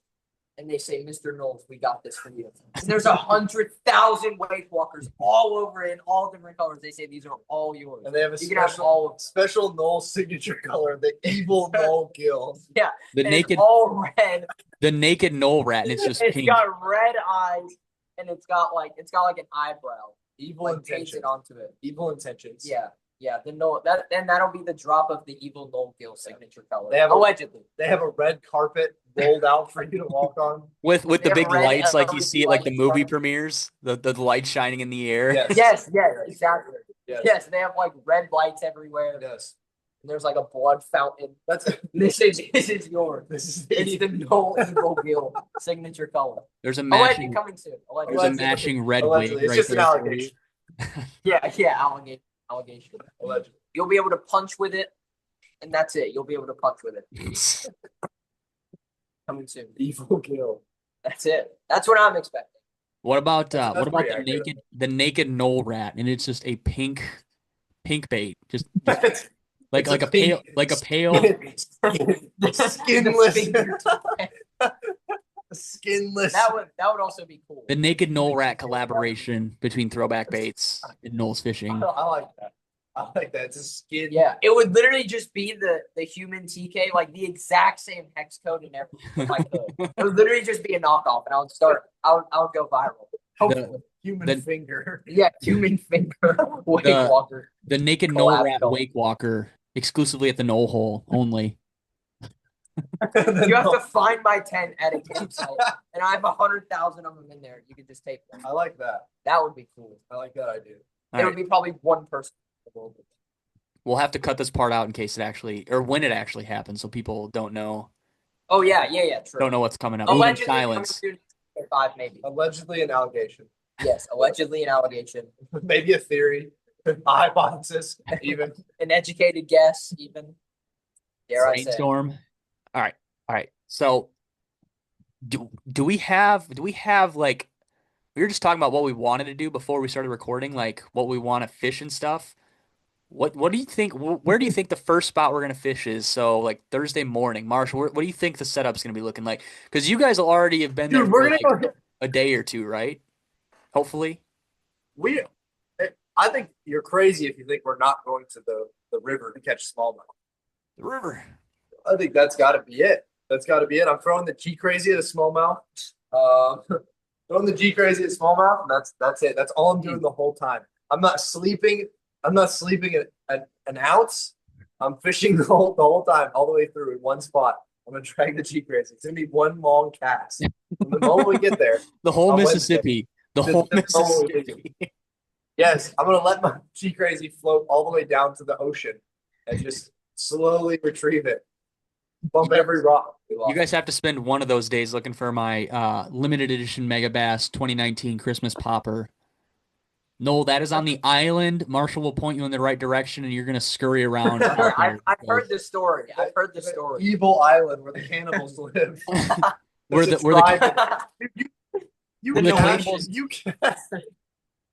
And they say, Mr. Knowles, we got this for you. And there's 100,000 wave walkers all over in all different colors. They say these are all yours. And they have a You can have all of them. special Nole signature color, the evil Nole gill. Yeah. The and naked it's all red. the naked Nole rat, and it's just It's pink. got red eyes and it's got like an eyebrow. Evil Like intentions. painted onto it. Evil intentions. Yeah. The Nole that'll be the drop of the evil Nole gill signature color. They have allegedly. They have a red carpet rolled out for you to walk on. With the have big red lights like you LED see at like the lights movie running. premieres, the light shining in the air. Yes. Yes, exactly. Yes. Yes, they have like red lights everywhere. Yes. And there's like a blood fountain. That's This is yours. this is It's the Nole evil gill signature color. There's a Allegedly matching coming soon. there's a Allegedly. matching red Allegedly. wig It's right just an there for you. allegation. Yeah, allegation. Allegedly. You'll be able to punch with it, and that's it. You'll be able to punch with it. Coming soon. Evil gill. That's it. That's what I'm expecting. What about That's what about pretty accurate. the naked Nole rat, and it's just a pink bait, just It's like a pink- pale skinless. Finger- Skinless. that would also be cool. the naked Nole rat collaboration between Throwback Baits and Noles Fishing. I like that. I like that. It's a skin. Yeah, it would literally just be the human TK, like the exact same hex code and everything. If I could. It would literally just be a knockoff, and I would go viral. Hopefully. Human the- finger. Yeah, human finger wake The- walker. The naked Collab Nole rat film. wake walker exclusively at the Nole hole only. You have to find my tent at a campsite, and I have 100,000 of them in there. You could just take them. I like that. That would be cool. I like that idea. All It right. would be probably one person. We'll have to cut this part out in case it actually or when it actually happens, so people don't know Oh yeah, true. what's coming up. Allegedly, Silence. coming soon at 5 maybe. Allegedly an allegation. Yes, allegedly an allegation, Maybe a theory, a hypothesis, even. an educated guess, even. Dare I say? Brainstorm. All right. So do we have like we were just talking about what we wanted to do before we started recording, like what we want to fish and stuff. What do you think? Where do you think the first spot we're gonna fish is? So like Thursday morning, Marshall. What do you think the setup's gonna be looking like? Because you guys will already have been there Dude, for we're like gonna go. a day or two, right? Hopefully. We, I think you're crazy if you think we're not going to the river to catch smallmouth. The river. I think that's got to be it. That's got to be it. I'm throwing the G crazy at a smallmouth. Throwing the G crazy at smallmouth. And that's it. That's all I'm doing the whole time. I'm not sleeping. I'm not sleeping an ounce. I'm fishing the whole time, all the way through in one spot. I'm gonna drag the G crazy. It's gonna be one long cast. From the moment we get there, The whole on Mississippi. The Wednesday. whole That's all we Mississippi. yes, I'm gonna let my G crazy float all the way down to the ocean and just slowly retrieve it. Bump every rock. You guys have to spend one of those days looking for my limited edition Mega Bass 2019 Christmas popper. Noel, that is on the island. Marshall will point you in the right direction, and you're gonna scurry around. out there. I've heard this story. I've heard this story. Evil island where the cannibals live. Where There's the a tribe. You Where the cast- cannibals- you cast-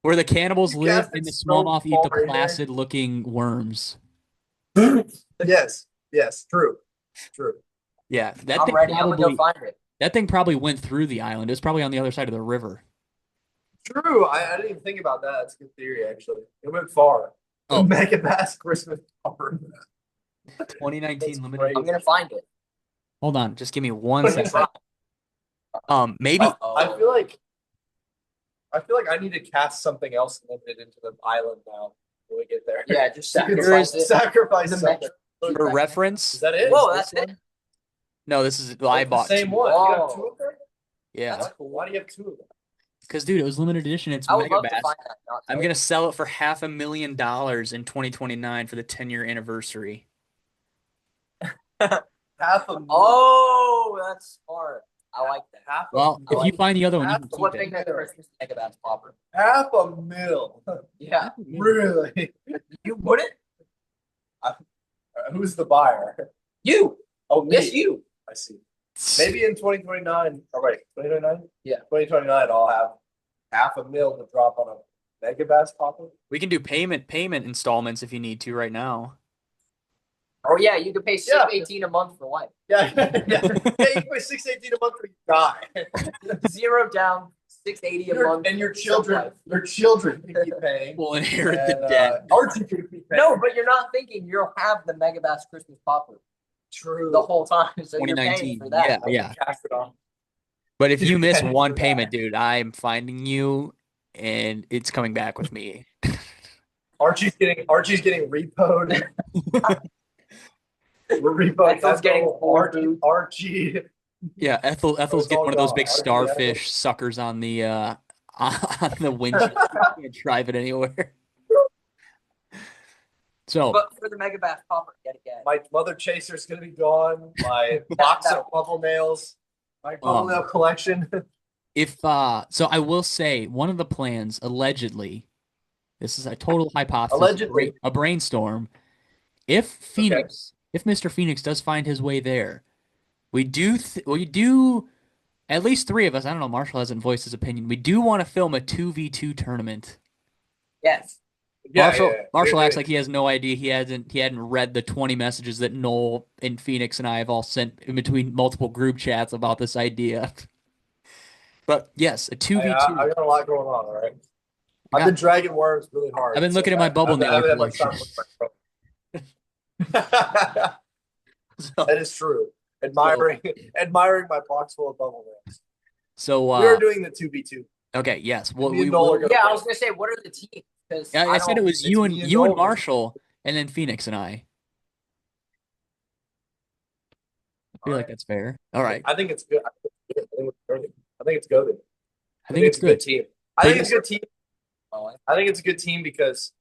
where the cannibals You live cast and the it so smallmouth eat the far in there. placid-looking worms. Yes, true. Yeah, that I'm thing ready. I'm gonna probably go find it. that thing probably went through the island. It was probably on the other side of the river. True. I didn't even think about that. That's a good theory, actually. It went far. Oh. Mega Bass Christmas popper. 2019 That's limited. great. I'm gonna find it. Hold on, just give me 1 second. Maybe I feel like I need to cast something else limited into the island now when we get there. Yeah, just Sacrifice sacrifice it. Sacrifice The something. for reference. Is that it? Whoa, Is that's this it. one? No, this is I That's the bought same two. one. You have Whoa. two of them? Yeah, That's cool. Why do you have two of them? because dude, it was limited edition. It's I would Mega love to Bass. find that. Not I'm know. gonna sell it for $500,000 in 2029 for the 10-year anniversary. Half a mil. Oh, that's smart. I like that. Half a Well, mil. if you find the other one, you Half can a keep What it. thing that Christmas Mega Bass popper? Half a mil. Yeah, Really? you wouldn't. Who's the buyer? You. Oh, me. Yes, you. I see. Maybe in 2029. All right, 2029. Yeah. 2029. I'll have half a mil to drop on a Mega Bass popper. We can do payment installments if you need to right now. Oh yeah, you could pay Yeah. $6.18 a month for life. Yeah, yeah. Yeah, you can pay $6.18 a month or you die. Zero down, $6.80 a month, And your for children, life. can keep paying. We'll inherit And, the debt. Archie can keep paying. No, but you're not thinking you'll have the Mega Bass Christmas popper True. the whole time, so you're paying 2019. for that. Yeah. Cash it off. But if you miss Paying one for that. payment, dude, I'm finding you, and it's coming back with me. Archie's getting repoed. We're repoed. Ethel's getting Archie. Yeah, Ethel's it's getting all one of those gone. big Archie, starfish suckers on the on the windshield. You can't drive it anywhere. So But for the Mega Bass popper, yet again. My mother chaser's gonna be gone. My box of bubble nails. My bubble nail collection. if so I will say one of the plans allegedly, this is a total hypothesis, Allegedly. a brainstorm. If Phoenix, if Mr. Phoenix does find his way there, we do at least three of us, I don't know, Marshall hasn't voiced his opinion. We do want to film a 2v2 tournament. Yes. Marshall acts like he has no idea. He hadn't read the 20 messages that Nole and Phoenix and I have all sent in between multiple group chats about this idea. But yes, a 2v2. I got a lot going on, all right? I've been dragging worms really hard. I've been looking at my bubble nail collection. That is true. Admiring my box full of bubble nails. So We are doing the 2v2. okay, yes. Well, Me and Nole are gonna Yeah, I play. was gonna say, what are the teams? Because I said it was you and me and you and Nole. Marshall, and then Phoenix and I. I feel like that's fair. All right. I think it's good. I think it's good. I think it's a good. team. I think it's a good team. I think it's a good team because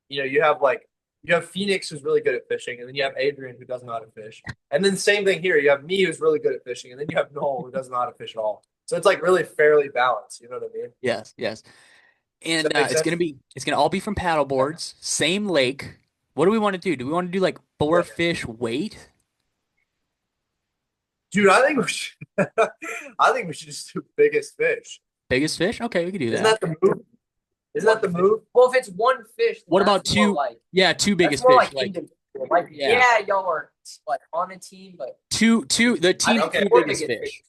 you have Phoenix who's really good at fishing, and then you have Adrian who doesn't know how to fish. And then same thing here. You have me who's really good at fishing, and then you have Noel who doesn't know how to fish at all. So it's like really fairly balanced. You know what I mean? Yes. And that make it's gonna all be from paddle boards, same lake. What do we want to do? Do we want to do like 4 fish weight? Dude, I think we should. I think we should just do biggest fish. Biggest fish? Okay, we can do Isn't that. that the move? Isn't that the move? Well, if it's one fish, then What about that's more two? Like, Yeah, two that's biggest more fish. like Like individual. Like, Yeah. yeah, y'all are like on a team, but the team think two we're biggest biggest fish.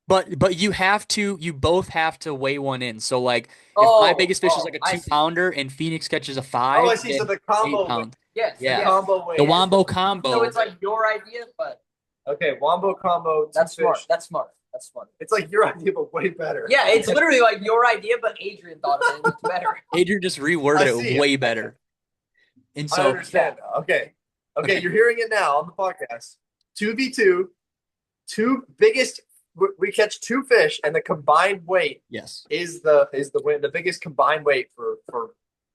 But you both have to weigh one in. So like if my biggest fish is like a I 2-pounder and Phoenix catches a 5, Oh, I see. So then the combo. 8-pound. yes, Yeah. yes. Combo weight. The Wombo combo. So it's like your idea, but Okay, Wombo combo. Two that's fish. smart. That's smart. That's smart. It's like your idea, but way better. Yeah, it's literally like your idea, but Adrian thought of it. It's better. Adrian just reworded I see it it. way better. And I so understand now. Okay, Okay. you're hearing it now on the podcast. 2v2, two biggest. We catch 2 fish, and the combined weight yes. is the win. The biggest combined weight for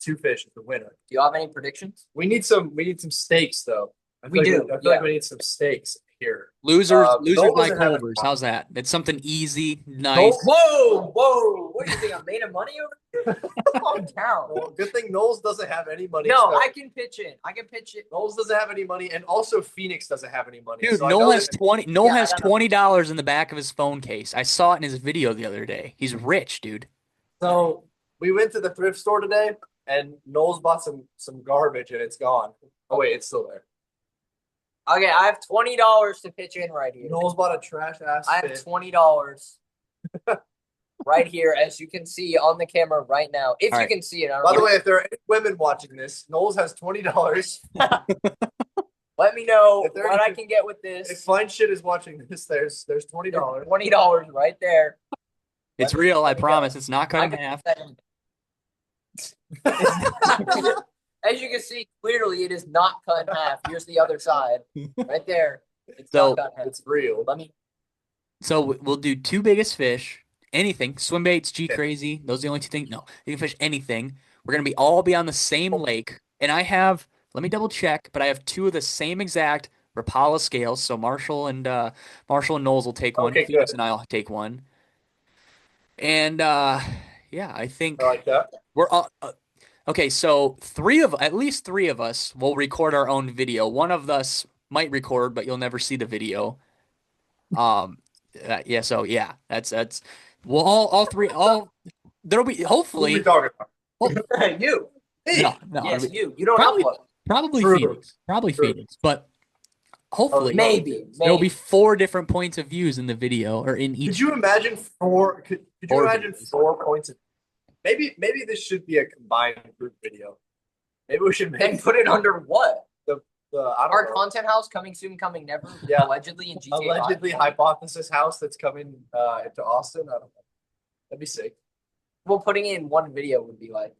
2 fish is the winner. Do you have any predictions? We need some stakes though. I We feel do, I feel like yeah. we need some stakes here. Losers Noel by doesn't have it. Culvers. How's that? It's something easy, nice. Whoa! What do you think? I'm made of money over here? Calm down. Well, good thing Knowles doesn't have any money. No, so I can pitch in. I can pitch it. Knowles doesn't have any money, and also Phoenix doesn't have any money. Dude, so I Noel know has that- 20. Noel Yeah, I has got $20 in the back of his phone case. I saw it in his video the other day. He's rich, dude. So we went to the thrift store today, and Knowles bought some garbage, and it's gone. Oh wait, it's still there. Okay, I have $20 to pitch in right here. Knowles bought a trash ass I have fish. $20 right here, as you can see on the camera right now. If All you right. can see it. I don't By the know. way, if there are any women watching this, Knowles has $20. Let me know if there- what I can get with If this. Fine Shit is watching this, there's $20. $20 right there. It's Let me- real, I let me go. promise. It's not cut I in can half. put that in. As you can see, clearly it is not cut in half. Here's the other side, right there. It's So, not cut in half. It's real. Let me. So we'll do 2 biggest fish, anything, swim baits, G crazy. Those are the only 2 things. No, you can fish anything. We're gonna be all on the same lake, and I have. Let me double check, but I have 2 of the same exact Rapala scales. So Marshall and Knowles will take one. Okay, Phoenix good. and I'll take one. And yeah, I think I like that. we're all. Okay, so at least three of us will record our own video. One of us might record, but you'll never see the video. Yeah. So yeah, that's. Well, all three. There'll be Who are we hopefully. talking about? You. No, Yes, it'll be you. You don't Probably- upload. probably True. Phoenix. Probably True. Phoenix, but hopefully Maybe. there'll be 4 different points of views in the video or in Could each. you imagine 4? Could you 4 imagine videos. 4 points of? Maybe this should be a combined group video. Maybe we should And make put it under what? the I don't Our know, content house coming soon, coming never. Yeah. Allegedly in GTA. 5. allegedly hypothesis house that's coming into Austin. I don't know. That'd be sick. Well, putting it in one video would be like.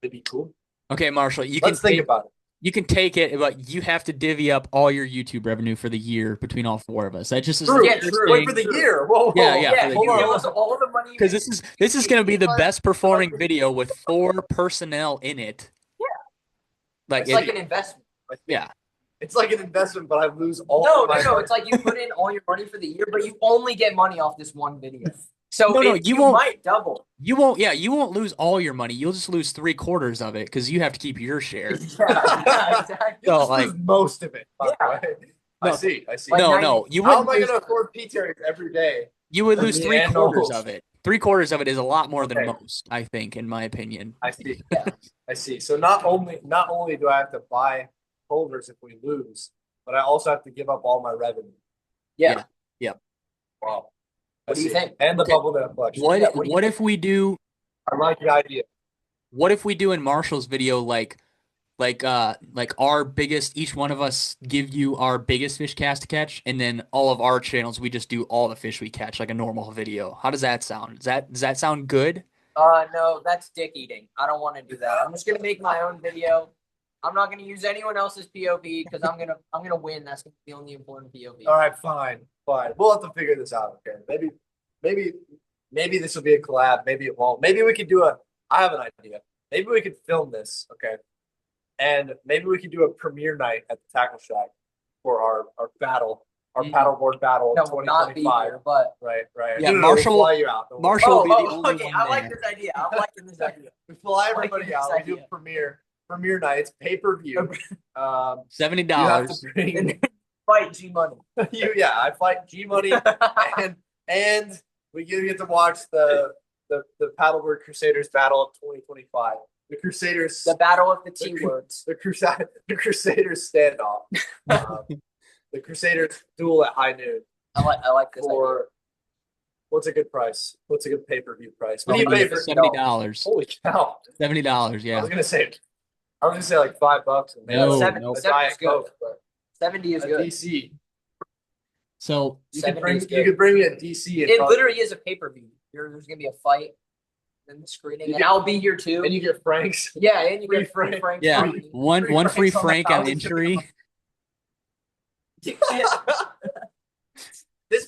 It'd be cool. Okay, Marshall, you Let's can think take, about it. you can take it, but you have to divvy up all your YouTube revenue for the year between all 4 of us. That just is True. Yeah, true. Wait for the year. Whoa. Yeah, yeah. Yeah, for the you year. give us all the money. Because this is going to be the best performing video with 4 personnel in it. Yeah. Like, It's like an investment. yeah. It's like an investment, but I lose all. No, of my no, no. It's like you put in all your money for the year, but you only get money off this one video. So No, you won't. might double. You won't lose all your money. You'll just lose 3/4 of it because you have to keep your share. Yeah, exactly. You just So, like- lose most of it. By the Yeah. way. I No. see. Like No, 90 no, you How wouldn't am I lose, going to afford P-Terry every day? you would lose Yeah, 3/4 no. of it. 3/4 of it is a lot more than Okay. most, I think, in my opinion. I see. I see. So not only do I have to buy holders if we lose, but I also have to give up all my revenue. Yeah. Wow. What do you see. think? And the Okay. bubble net collection. What Yeah, what do you what think? if we do I like the idea. what if we do in Marshall's video like our biggest, each one of us give you our biggest fish cast to catch, and then all of our channels we just do all the fish we catch like a normal video. How does that sound? Does that sound good? No, that's dick eating. I don't want to do that. I'm just gonna make my own video. I'm not gonna use anyone else's POV because I'm gonna win. That's gonna be the only important POV. All right, fine. We'll have to figure this out. Okay. Maybe this will be a collab. Maybe it won't. Maybe we could do I have an idea. Maybe we could film this. Okay. And maybe we could do a premiere night at the Tackle Shack for our battle. our paddleboard battle No, in will not be 2025. here, but Right. Yeah, No, Marshall- we'll fly you out. Don't worry. Marshall will be the only okay. one I like there. this idea. I'm liking this idea. We fly I like everybody this out. We do idea. premiere nights, pay-per-view. $70. You have to bring Fight G Money. yeah, I fight G Money and we get to watch the Paddleboard Crusaders battle of 2025. The Crusaders The battle of the T words. the Crusaders standoff. The Crusaders duel at high noon I like this idea. for what's a good price? What's a good pay-per-view price? What do you pay for $70. Holy cow. $70, I yeah. was gonna say like $5 and No, seven, no. a 70 is Diet good. Coke, but 70 is a good. DC. So You 70 could bring is good. you could bring me a DC and It probably- literally is a pay per view. There's gonna be a fight, and the screening, and I'll be here too. and you get Franks. Yeah, and you Free get free Frank. Frank. yeah, Frank. one free Franks on the Frank on house. entry.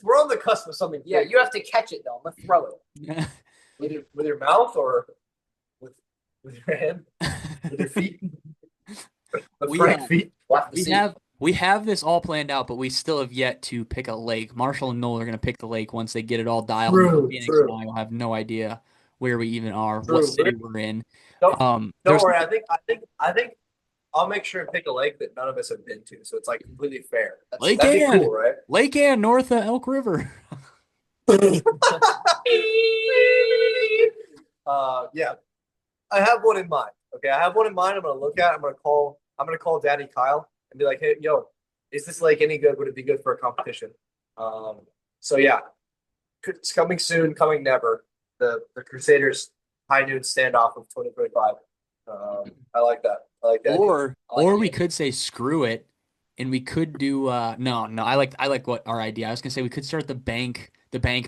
We're on the cusp of something. Yeah, big. you have to catch it though. I'm gonna throw it. with your mouth or with your hand, with your feet. The We, Frank uh, feet. We'll have to We see. have this all planned out, but we still have yet to pick a lake. Marshall and Noel are going to pick the lake once they get it all dialed. True, Phoenix true. and I will have no idea where we even are, True. what city we're in. Don't There's- worry. I think I'll make sure and pick a lake that none of us have been to, so it's like completely fair. Lake That'd be Ann. cool, right? Lake Ann, north of Elk River. Yeah, I have one in mind. Okay, I have one in mind. I'm gonna look at. I'm gonna call Daddy Kyle and be like, hey, yo, is this lake any good? Would it be good for a competition? So yeah, it's coming soon, coming never. The Crusaders high noon standoff of 2025. I like that. I like that. Or I like we it. could say screw it, and we could do no. I like what our idea. I was gonna say we could start the bank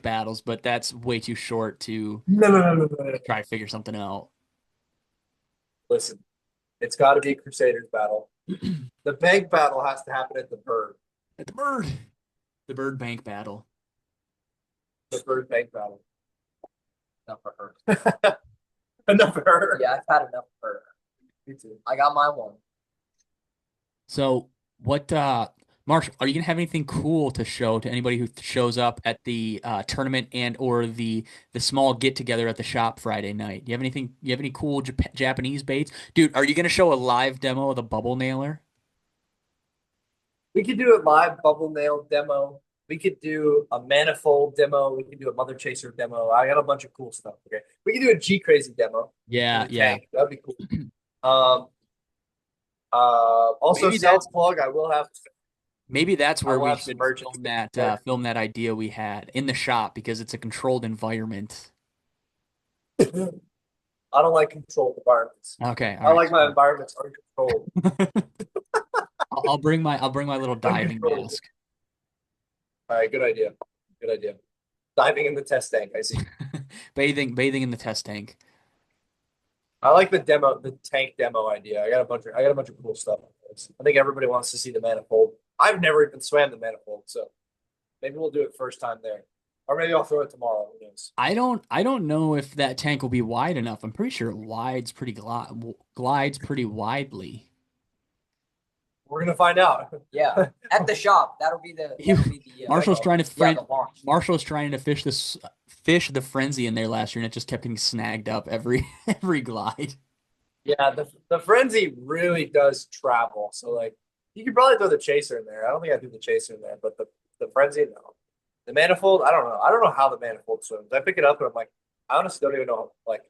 battles, but that's way too short to No. try to figure something out. Listen, it's got to be a Crusaders battle. The bank battle has to happen at the bird. At the bird bank battle. The bird bank battle. Enough for her. Enough for her. Yeah, I've had enough for her. Me too. I got my one. So what, Marshall, are you gonna have anything cool to show to anybody who shows up at the tournament and or the small get together at the shop Friday night? Do you have anything? You have any cool Japanese baits, dude? Are you gonna show a live demo of the bubble nailer? We could do a live bubble nail demo. We could do a manifold demo. We could do a mother chaser demo. I got a bunch of cool stuff. Okay, we could do a G crazy demo. Yeah, for the yeah. tank. That'd be cool. Also Maybe self plug. I will have. Maybe that's where will we have some should merch. film that idea we had in the shop because it's a controlled environment. I don't like controlled environments. Okay, I like my environments uncontrolled. I'll bring my little diving Uncontrolled. mask. All right, good idea. Good idea. Diving in the test tank. I see. Bathing in the test tank. I like the tank demo idea. I got a bunch of cool stuff. I think everybody wants to see the manifold. I've never even swam the manifold, so maybe we'll do it first time there, or maybe I'll throw it tomorrow. Who knows? I don't know if that tank will be wide enough. I'm pretty sure it glides pretty widely. We're gonna find out. Yeah, at the shop. That'll be the. Marshall's trying to the launch. Marshall's trying to fish the frenzy in there last year, and it just kept getting snagged up every glide. Yeah, the frenzy really does travel. So like, you could probably throw the chaser in there. I don't think I threw the chaser in there, but the frenzy, no. The manifold, I don't know. I don't know how the manifold swims. I pick it up and I'm like, I honestly don't even know. Like,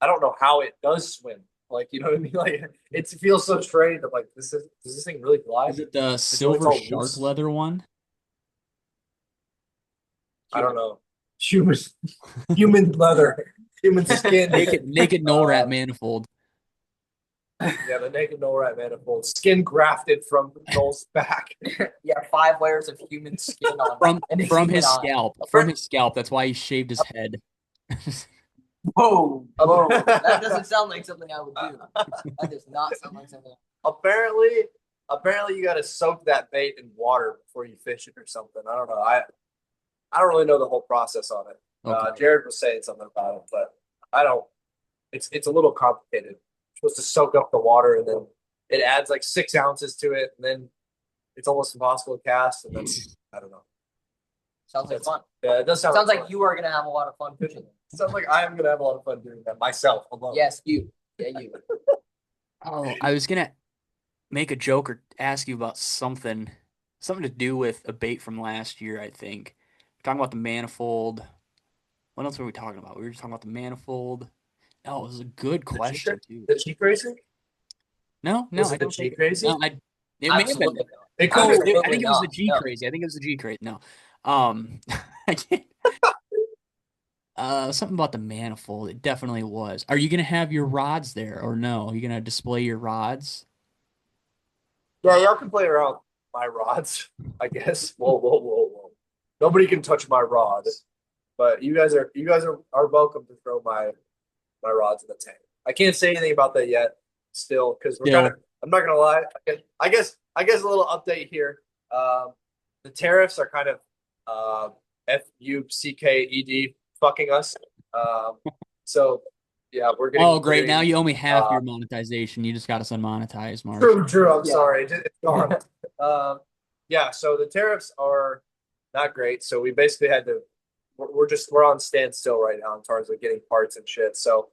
I don't know how it does swim. Like, you know what I mean? Like, it feels so strange. I'm like, does this thing really fly? Is it the silver all shark loose. leather one? I don't know. Human leather, human skin. Naked Nole rat manifold. Yeah, the naked Nole rat manifold, skin grafted from Nole's back. Yeah, 5 layers of human skin on and From human his eye. scalp. From his scalp. That's why he shaved his head. Whoa, whoa! That doesn't sound like something I would do. That does not sound like something. Apparently, you got to soak that bait in water before you fish it or something. I don't know. I don't really know the whole process on it. Okay. Jared was saying something about it, but I don't. It's a little complicated. You're supposed to soak up the water, and then it adds like 6 ounces to it, and then it's almost impossible to cast, and I don't know. Sounds like fun. Yeah, it does sound Sounds like like you are gonna have a lot of fun fishing. It sounds like I am gonna have a lot of fun doing that myself alone. Yes, you. Yeah, you. Oh, I was gonna make a joke or ask you about something to do with a bait from last year, I think. Talking about the manifold. What else were we talking about? We were just talking about the manifold. Oh, it was a good question too. The cheap racing? No, Was I it the don't think cheap crazy? no, it may have been. Absolutely not. It could Oh, have been. I think Absolutely it was the not. G No. crazy. I think it was the G crazy. No. I can't. Something about the manifold. It definitely was. Are you gonna have your rods there or no? Are you gonna display your rods? Yeah, y'all can play around my rods, I guess. Whoa. Nobody can touch my rod. But you guys are welcome to throw my rods in the tank. I can't say anything about that yet, still, because we're kind of. I'm not gonna lie. I guess a little update here. The tariffs are kind of FUCKED fucking us. So yeah, we're getting. Oh, great. Now you owe me half your uh, monetization. You just got us unmonetized, Mark. True. I'm Yeah. sorry. It's gone. Yeah. So the tariffs are not great. So we basically had to. We're on standstill right now in terms of getting parts and shit. So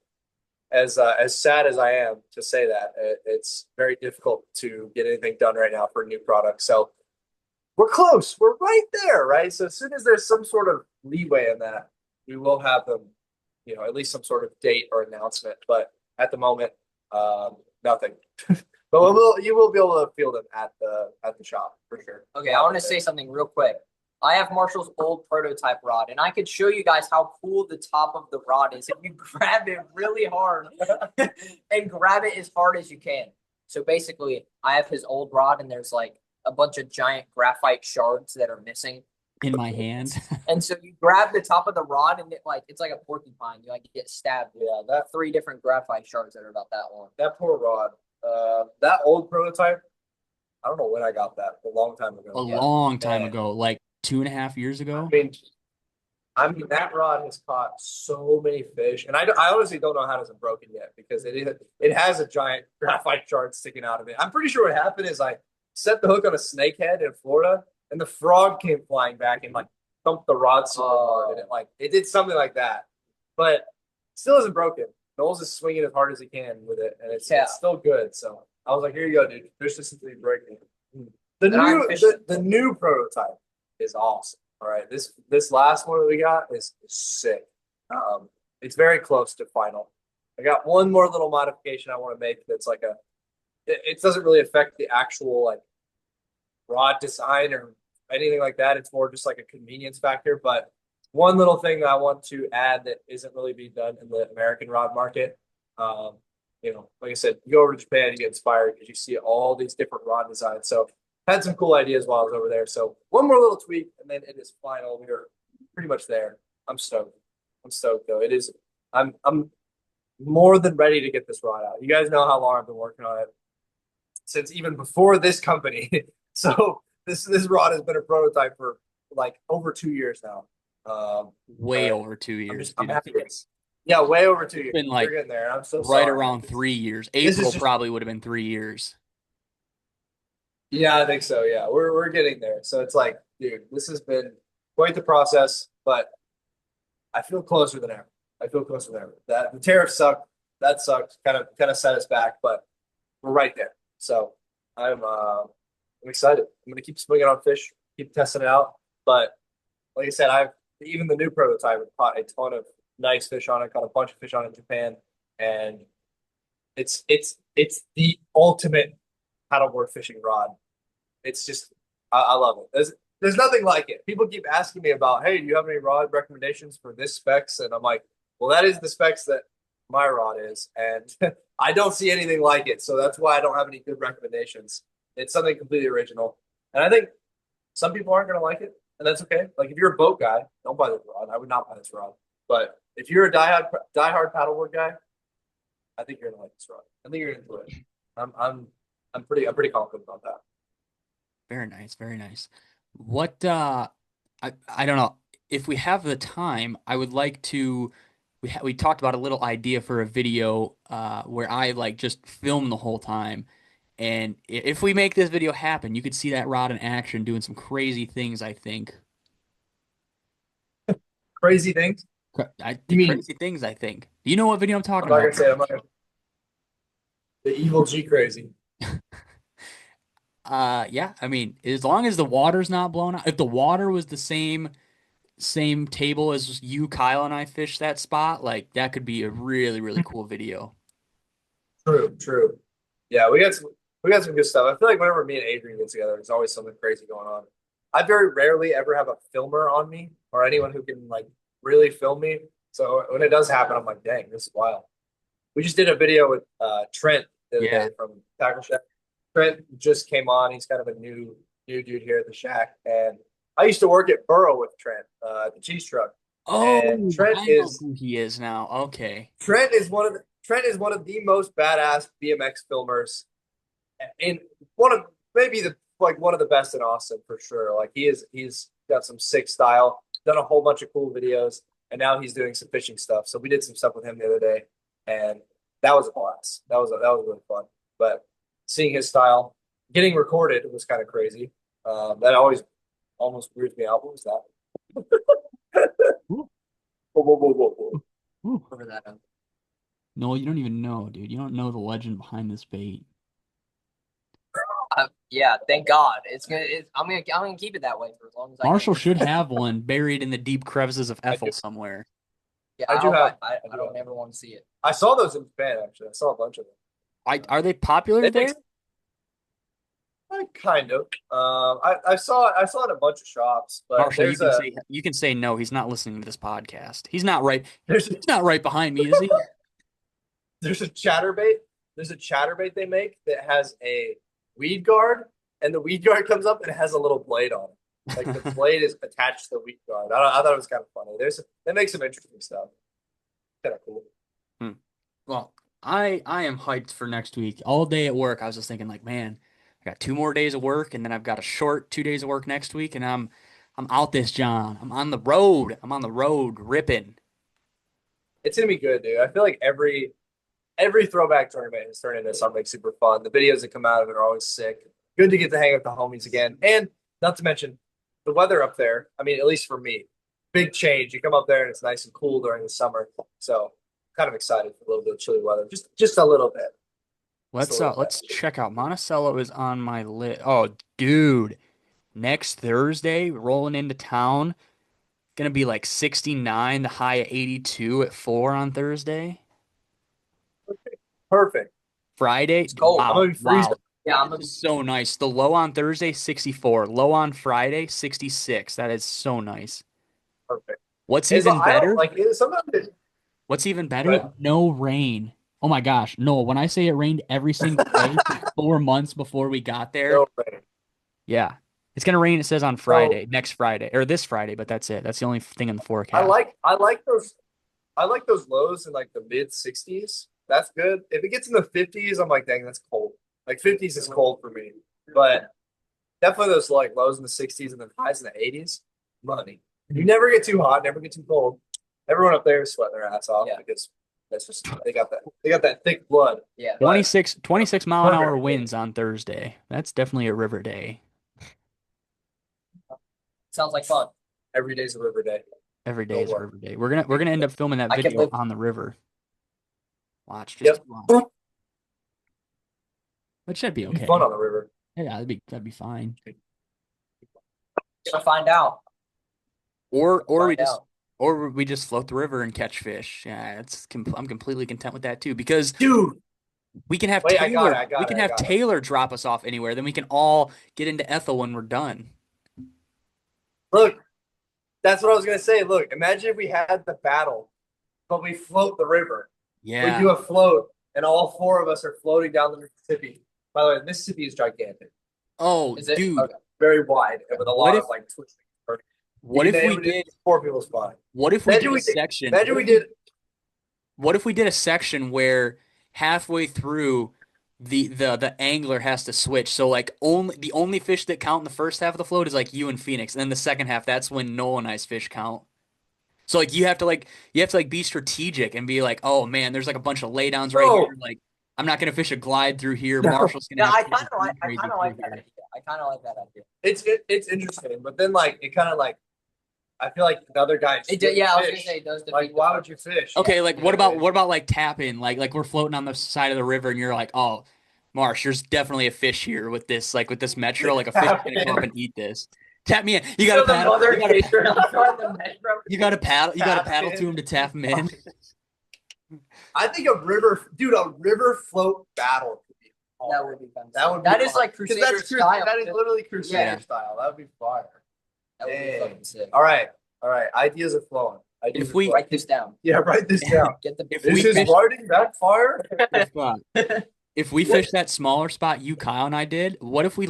as sad as I am to say that, it's very difficult to get anything done right now for a new product. So we're close. We're right there, right? So as soon as there's some sort of leeway in that, we will have them, at least some sort of date or announcement. But at the moment, nothing. But you will be able to feel them at the shop for sure. Okay, I want to say something real quick. I have Marshall's old prototype rod, and I could show you guys how cool the top of the rod is if you grab it really hard and grab it as hard as you can. So basically, I have his old rod, and there's like a bunch of giant graphite shards that are missing. In my hand. And so you grab the top of the rod, and it's like a porcupine. You get stabbed. Yeah, that 3 different graphite shards that are about that long. that poor rod. That old prototype. I don't know when I got that. A long time ago. A long time Man. ago, like 2.5 years ago. I mean, that rod has caught so many fish, and I honestly don't know how it isn't broken yet because it has a giant graphite shard sticking out of it. I'm pretty sure what happened is I set the hook on a snakehead in Florida, and the frog came flying back and like thumped the rod super hard, and it did something like that, but still isn't broken. Noles is swinging as hard as he can with it, and it's still good. So I was like, here you go, dude. Fish this until you break it. The new prototype is awesome. All right, this last one that we got is sick. It's very close to final. I got one more little modification I want to make that's like it doesn't really affect the actual like rod design or anything like that. It's more just like a convenience factor. But one little thing I want to add that isn't really being done in the American rod market. Like I said, you go over to Japan, you get inspired because you see all these different rod designs. So had some cool ideas while I was over there. So one more little tweak, and then it is final. We are pretty much there. I'm stoked. Though. It is. I'm more than ready to get this rod out. You guys know how long I've been working on it since even before this company. So this rod has been a prototype for like over 2 years now. Way over 2 years. I'm happy. Yeah, way over 2 years. Been like We're getting there. I'm so right sorry. around 3 years. April probably would have been 3 years. Yeah, I think so. Yeah, we're getting there. So it's like, dude, this has been quite the process, but I feel closer than ever. That the tariffs suck. That sucked. Kind of set us back, but we're right there. So I'm excited. I'm gonna keep swinging on fish, keep testing it out. But like I said, even the new prototype caught a ton of nice fish on it. Caught a bunch of fish on it in Japan, and it's the ultimate paddleboard fishing rod. It's just I love it. There's nothing like it. People keep asking me about, hey, do you have any rod recommendations for this specs? And I'm like, well, that is the specs that my rod is, and I don't see anything like it. So that's why I don't have any good recommendations. It's something completely original, and I think some people aren't gonna like it, and that's okay. Like if you're a boat guy, don't buy this rod. I would not buy this rod. But if you're a diehard paddleboard guy, I think you're gonna like this rod. I think you're gonna enjoy it. I'm pretty confident about that. Very nice, very nice. What I don't know. If we have the time, I would like to we talked about a little idea for a video where I like just film the whole time And if we make this video happen, you could see that rod in action doing some crazy things, I think. Crazy things. I You think mean crazy things, I think. Do you know what video I'm I'm talking not about? gonna say I'm not gonna, the evil G crazy. Yeah, I mean, as long as the water's not blown out, if the water was the same table as you, Kyle, and I fished that spot, like that could be a really, really cool video. True, true. Yeah, we got some good stuff. I feel like whenever me and Adrian get together, there's always something crazy going on. I very rarely ever have a filmer on me or anyone who can like really film me. So when it does happen, I'm like, dang, this is wild. We just did a video with Trent the other Yeah. day from Tackle Shack. Trent just came on. He's kind of a new dude here at the shack. And I used to work at Burrow with Trent at the cheese truck. And Oh, I know who he is now. Okay. Trent is one of the most badass BMX filmers in one of maybe the like one of the best in Austin for sure. Like he's got some sick style, done a whole bunch of cool videos, and now he's doing some fishing stuff. So we did some stuff with him the other day, and that was a blast. That was really fun. But seeing his style, getting recorded was kind of crazy. That always almost weirds me out. What was that? Ooh, Whoa, whoa, whoa, whoa, whoa. ooh. Over that. No, you don't even know, dude. You don't know the legend behind this bait. Yeah, thank God. I'm gonna keep it that way for as long as I Marshall can. should have one buried in the deep crevices of I Ethel do. somewhere. Yeah, I do have. I don't ever want to see it. I saw those in Japan actually. I saw a bunch of them. Are they popular They there? make kind of. I saw it in a bunch of shops, but Marshall, you can say no. He's not listening to this podcast. He's not right. there's He's not right behind me, is he? there's a chatterbait. There's a chatterbait they make that has a weed guard, and the weed guard comes up and it has a little blade on it. Like the blade is attached to the weed guard. I thought it was kind of funny. They make some interesting stuff. Kind of cool. Well, I am hyped for next week. All day at work, I was just thinking like, man, I got 2 more days of work, and then I've got a short 2 days of work next week, and I'm out this John. I'm on the road. I'm on the road ripping. It's gonna be good, dude. I feel like every throwback tournament has turned into something super fun. The videos that come out of it are always sick. Good to get to hang out with the homies again. And not to mention the weather up there. I mean, at least for me, big change. You come up there and it's nice and cool during the summer. So kind of excited for a little bit of chilly weather. Just a little bit. Let's check out Monticello is on my list. Oh, dude, next Thursday, rolling into town, gonna be like 69, the high of 82 at 4 on Thursday. Perfect. Friday, It's cold. I'm wow, gonna be freezing. wow. Yeah, This is so nice. The low on Thursday, 64. Low on Friday, 66. That is so nice. Perfect. What's It's even I don't better? like sometimes What's even better? Right. No rain. Oh my gosh. No, when I say it rained every single day for 4 months before we got there, no rain. yeah. It's gonna rain, it says on So Friday, next Friday, or this Friday, but that's it. That's the only thing in the I forecast. like those lows in like the mid 60s. That's good. If it gets in the 50s, I'm like, dang, that's cold. Like 50s is cold for me. But definitely those like lows in the 60s and then highs in the 80s. Money. You never get too hot, never get too cold. Everyone up there is sweating their ass off Yeah. because that's just they got that thick blood. yeah. But 26 mile an hour perfect. winds on Thursday. That's definitely a river day. Sounds like fun. Every day's a river day. Every No day is a work. river day. We're gonna end up filming that I can video live- on the river. Watch, Yep. just watch. It should be It'd be okay. fun on the river. Yeah, that'd be fine. Gonna find out. Or Find out. we just float the river and catch fish. Yeah, I'm completely content with that too because Dude, we can have wait, I got Taylor. it, I got We it, can I have got it. Taylor drop us off anywhere. Then we can all get into Ethel when we're done. Look, that's what I was gonna say. Look, imagine if we had the battle, but we float the river. Yeah. We do a float, and all four of us are floating down the Mississippi. By the way, the Mississippi is gigantic, Oh, Is it? dude. Okay. very wide, and with a What lot if- of like twisting. What if we It did? is four people's fine. What if we did Imagine a we did. section? Imagine we did. What if we did a section where halfway through the angler has to switch? So like the only fish that count in the first half of the float is like you and Phoenix, and then the second half that's when Noel and I's fish count. So like you have to be strategic and be like, oh man, there's like a bunch of laydowns right Bro. here. Like I'm not gonna fish a glide through here. No. Marshall's No, gonna I have to kind of like. I crazy kind of like through that here. idea. I kind of like that idea. It's interesting, but then like it kind of like I feel like the other guys. Yeah, I was gonna say it does. Like, why would you fish? Okay, like You what know about what about like tapping? Like we're floating on the side of the river and you're like, oh, Marsh, there's definitely a fish here with this metro. Like a fish is gonna come up and eat this. Tap me in. You gotta paddle. You gotta paddle. You gotta paddle to him to tap him in. I think a river float battle could be hard. That would be fun. That is like 'Cause Crusader style. That is literally Crusader Yeah. style. That would be fire. That would be Dang. fucking sick. All right. Ideas are flowing. If we Write this down. Yeah, write this down. Get the. If This we is fish- writing backfire. if we fish that smaller spot you, Kyle, and I did, what if we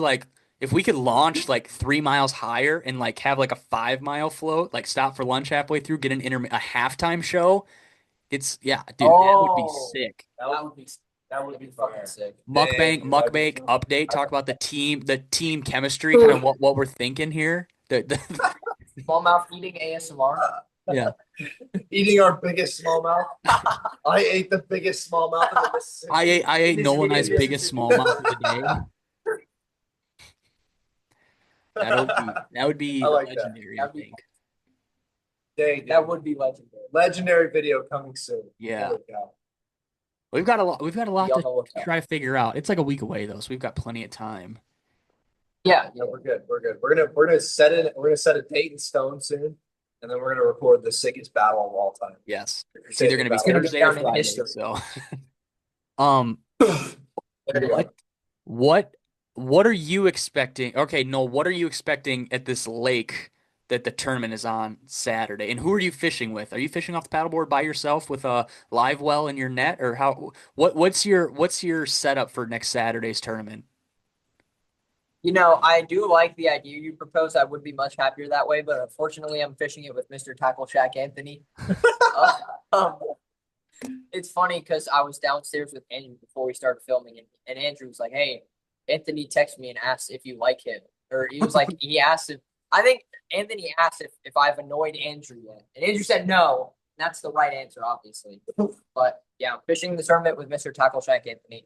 could launch like 3 miles higher and like have like a 5 mile float, like stop for lunch halfway through, get a halftime show. Dude, that would be sick. That would be fucking fire. sick. Mukbang update. Talk about the team chemistry, kind of what we're thinking here. Smallmouth eating ASMR. Yeah. Eating our biggest smallmouth. I ate the biggest smallmouth in the Mississippi. I ate Nole and I's biggest smallmouth of the day. That would be I like that. legendary, I think. Dang, dude. That would be legendary. Legendary video coming soon. Yeah. Holy cow. We've got a lot Y'all know to what's up. try to figure out. It's like a week away though, so we've got plenty of time. Yeah. Yeah, we're good. We're gonna set a date in stone soon, and then we're gonna record the sickest battle of all time. Yes. It's Crusader either gonna be battle. Thursday or down in Friday. history. So There you go. what are you expecting? Okay, no, what are you expecting at this lake that the tournament is on Saturday? And who are you fishing with? Are you fishing off the paddleboard by yourself with a live well in your net, or what's your setup for next Saturday's tournament? I do like the idea you proposed. I would be much happier that way, but unfortunately, I'm fishing it with Mr. Tackle Shack Anthony. It's funny because I was downstairs with Andrew before we started filming, and Andrew was like, "Hey, Anthony texted me and asked if you like him," or he was like, he asked if I think Anthony asked if I've annoyed Andrew yet, and Andrew said no. That's the right answer, obviously. But yeah, I'm fishing the tournament with Mr. Tackle Shack Anthony,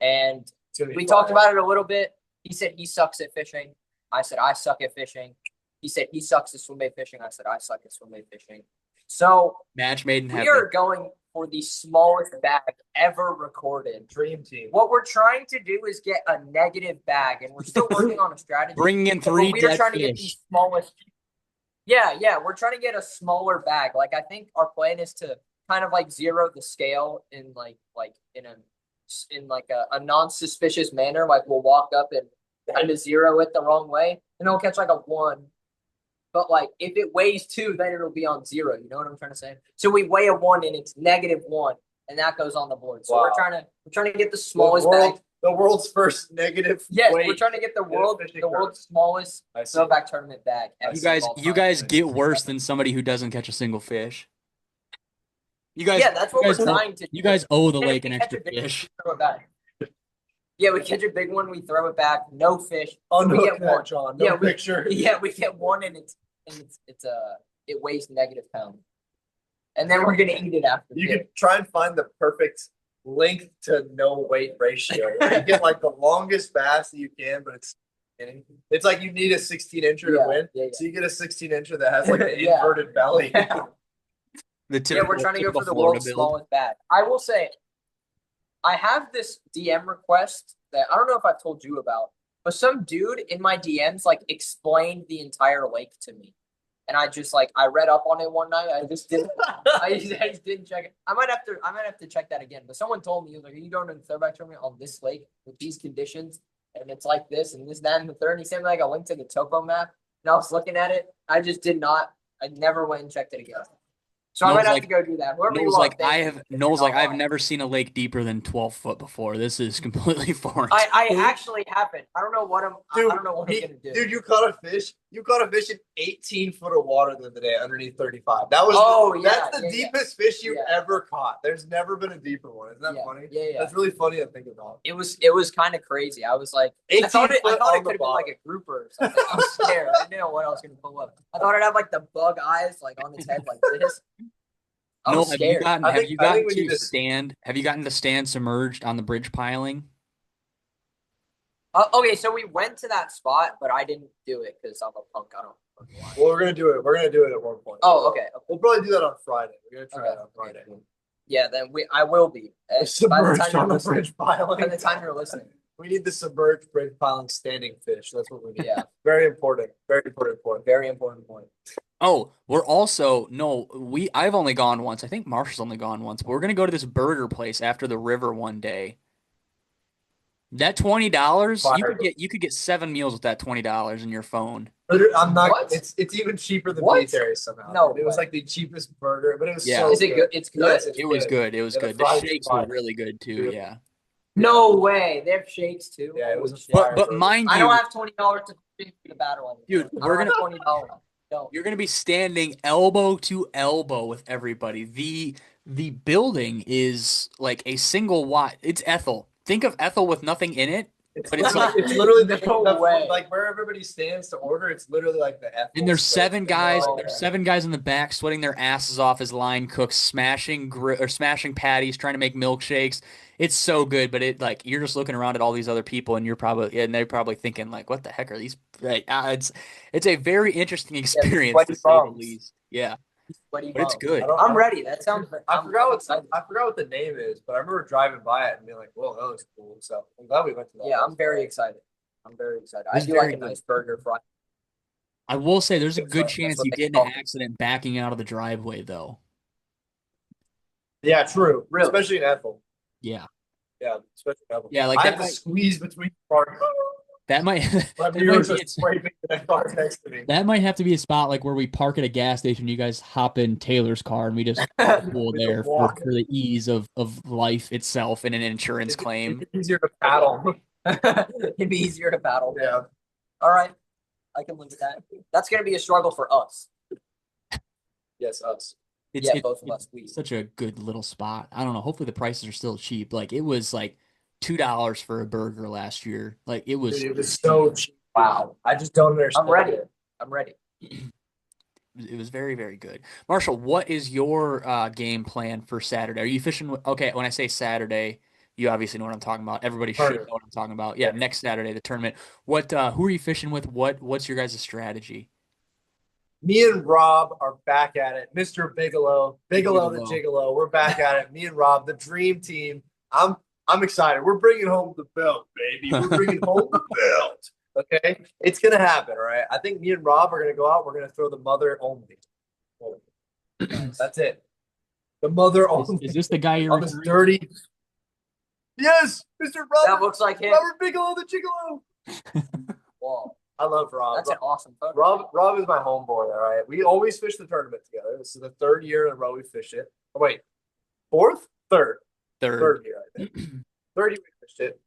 and we talked about it a little bit. He said he sucks at fishing. I said I suck at fishing. He said he sucks at swim bait fishing. I said I suck at swim bait fishing. So Match made in we heaven. are going for the smallest bag ever recorded. Dream team. What we're trying to do is get a negative bag, and we're still working on a strategy. Bringing in But 3 we are dead trying to get the fish. smallest. Yeah, we're trying to get a smaller bag. Like I think our plan is to kind of like zero the scale in a non-suspicious manner. Like we'll walk up and kind of zero it the wrong way, and it'll catch like a 1. But like if it weighs 2, then it'll be on 0. You know what I'm trying to say? So we weigh a 1 and it's -1, and that goes on the board. So Wow. we're trying to get the smallest bag. The world's first negative. Yes, weight. we're trying to get the fishing world's smallest I see. throwback tournament bag. ever of all You time. guys get worse than somebody who doesn't catch a single fish. You guys, Yeah, that's what you we're guys owe- trying to do. You guys owe the And if lake we an catch extra a big one, fish. we throw it back. Yeah, we catch a big one, we throw it back. No fish. Unhook we get that, one. John. No Yeah, we- picture. Yeah, we get one, and it weighs -pound, and then we're gonna eat it after. You can try and find the perfect length to no weight ratio. You get like the longest bass that you can, but it's like you need a 16-incher to win. Yeah. So you get a 16-incher that has like an Yeah. inverted belly. Yeah, we're trying to go for the world's smallest bag. I will say, I have this DM request that I don't know if I've told you about, but some dude in my DMs like explained the entire lake to me, and I read up on it one night. I just didn't check it. I might have to check that again. But someone told me, he was like, "Are you going to the throwback tournament on this lake with these conditions? And it's like this and this, that, and the third." And he sent me like a link to the topo map, and I was looking at it. I just did not. I never went and checked it again. So I might have to go do that. Nole's like, I've never seen a lake deeper than 12 foot before. This is completely foreign. I actually haven't. I don't know what I'm gonna do. Dude, you caught a fish. You caught a fish in 18 foot of water the other day underneath 35. That's the deepest fish you've ever caught. There's never been a deeper one. Isn't that funny? Yeah. That's really funny to think about. It was kind of crazy. I was like, I thought it could have been like a grouper or something. I was scared. I didn't know what I was gonna pull up. I thought it'd have like the bug eyes like on its head like this. I'm No, scared. I think we need to- have you gotten to stand submerged on the bridge piling? Okay, so we went to that spot, but I didn't do it because I'm a punk. I don't. Well, we're gonna do it. We're gonna do it at one point. Oh, okay. We'll probably do that on Friday. We're gonna try Okay. it on Friday. Yeah, then I will be. By the Submerged time you're on the listening. bridge piling. By the time you're listening. We need the submerged bridge piling standing fish. That's what we need. Yeah, Very important. Very important point. very important point. Oh, we're also no, I've only gone once. I think Marshall's only gone once, but we're gonna go to this burger place after the river one day. That $20, you could get 7 meals with that $20 in your phone. I'm not. What? It's even cheaper than What? military somehow. No it was way. like the cheapest burger, but it was Yeah. so Is it good? It's good. Yes, It was good. It was Yeah, the good. The fries shakes were were fire. really good too. Dude. Yeah. No way. They have shakes too. Yeah, it was a Holy shit. fire But burger. mind I don't you, have $20 to pay for the battle. Dude, we're gonna $20. No. you're gonna be standing elbow to elbow with everybody. The building is like a single wide. It's Ethel. Think of Ethel with nothing in it. But it's like it's literally No way. like where everybody stands to order. It's literally like the F. and there's seven guys. Oh, There's yeah. 7 guys in the back sweating their asses off as line cooks, smashing patties, trying to make milkshakes. It's so good, but it like you're just looking around at all these other people, and they're probably thinking like, "What the heck are these?" Like, it's a very interesting experience sweaty to say the bums. least. Yeah, Sweaty but it's bum. good. I'm ready. That sounds. I forgot what the name is, but I remember driving by it and being like, "Whoa, that looks cool." So I'm glad we went to that. Yeah, I'm very excited. I'm very excited. I It's do very like a good. nice burger fry. I will say there's a That's good what chance they you get in call an it. accident backing out of the driveway, though. Yeah, true. Really? Especially in Ethel. Yeah, Yeah, especially in Ethel. yeah, like I that had to might squeeze between cars. that might My that mirror might was be just scraping the car next to me. that might have to be a spot like where we park at a gas station. You guys hop in Taylor's car and we just pool We there can walk. for the ease of life itself and an insurance claim. It's easier to paddle. It'd be easier to battle. Yeah. All right. I can live with that. That's gonna be a struggle for us. Yes, us. It's, Yeah, both of us. it's such a good little spot. I don't know. Hopefully the prices are still cheap. Like it was like $2 for a burger last year. Like it was. Dude, it was so cheap. Wow. I just don't understand. I'm ready. I'm ready. It was very, very good. Marshall, what is your game plan for Saturday? Are you fishing? Okay, when I say Saturday, you obviously know what I'm talking about. Everybody should know what I'm talking about. Yeah, next Saturday, the tournament. What? Who are you fishing with? What's your guys' strategy? Me and Rob are back at it. Mr. Bigelow the Bigelow. Gigolo. We're back at it. Me and Rob, the dream team. I'm excited. We're bringing home the belt, baby. We're bringing home the belt. Okay, it's gonna happen. All right. I think me and Rob are gonna go out. We're gonna throw the mother only. That's it. The mother only. Is this the guy you're on this referring dirty? Yes, Mr. That Robert. looks like him. Robert Bigelow, the Gigolo. Whoa. I love Rob. That's an awesome photo. Rob is my homeboy. All right, we always fish the tournament together. This is the 3rd year in a row we fish it. Oh wait, 4th, 3rd, Third. 3rd year I think. 3rd year we fished it.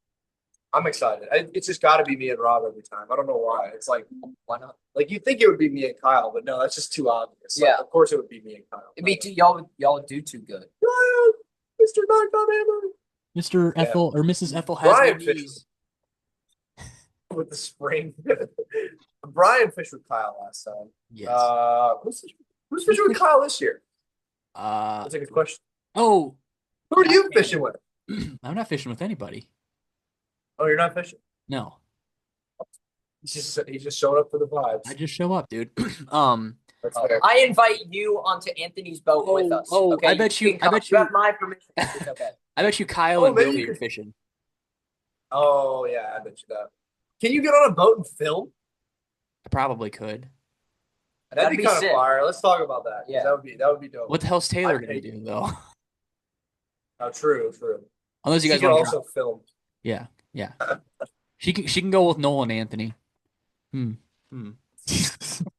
I'm excited. It's just got to be me and Rob every time. I don't know why. It's like Why not? like you think it would be me and Kyle, but no, that's just too obvious. Like, Yeah. of course it would be me and Kyle. It'd be too, y'all do too good. Mr. Knockdown Hammer Mr. Yeah. Ethel or Mrs. Ethel has Brian no fished knees. with the spring. Brian fished with Kyle last time. Yes. Who's fishing with Kyle this year? Uh That's a good question. oh, Who are you fishing with? I'm not fishing with anybody. Oh, you're not fishing. No, He's just showing up for the vibes. I just show up, dude. That's fair. I invite you onto Anthony's boat with us. oh, okay? I bet you- can come. I bet You you- have my permission. It's okay. I bet you Kyle Oh, and maybe Billy you are could- fishing. Oh yeah, I bet you that. Can you get on a boat and film? I probably could. That'd be kind of sick. fire. Let's talk about that. 'Cause Yeah. that would be dope. What the hell's Taylor I'd gonna pay do you. though? Oh, true. Unless you She guys can want to. also film. Yeah, yeah. She can go with Nole and Anthony.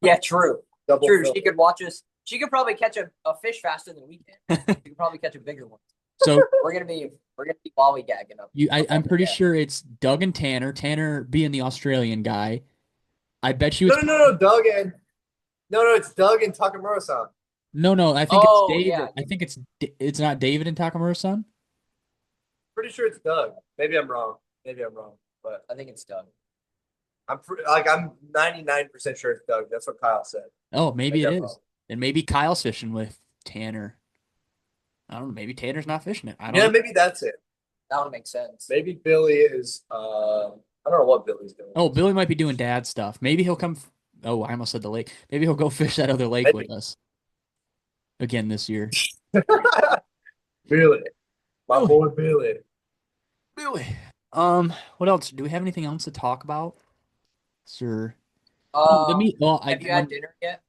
Yeah, true. Double True. film. She could watch us. She could probably catch a fish faster than we can. She could probably catch a bigger one. So We're gonna be lollygagging up. I'm pretty sure it's Doug and Tanner. Tanner being the Australian guy. I bet you No, it's no, Doug and no, it's Doug and Takamura-san. no. I think Oh, it's David. yeah. I think it's not David and Takamura-san. Pretty sure it's Doug. Maybe I'm wrong. But I think it's done. I'm 99% sure it's Doug. That's what Kyle said. Oh, maybe I it got is. And maybe Kyle's fishing with Tanner. I don't know. Maybe Tanner's not fishing it. I don't Yeah, know. maybe that's it. That would make sense. Maybe Billy is. I don't know what Billy's doing. Oh, Billy might be doing dad stuff. Maybe he'll come. Oh, I almost said the lake. Maybe he'll go fish that other lake Maybe. with us again this year. Billy, my Billy. boy Billy. Billy. What else? Do we have anything else to talk about? Sir. Oh, the meat. Well, Have you had dinner yet?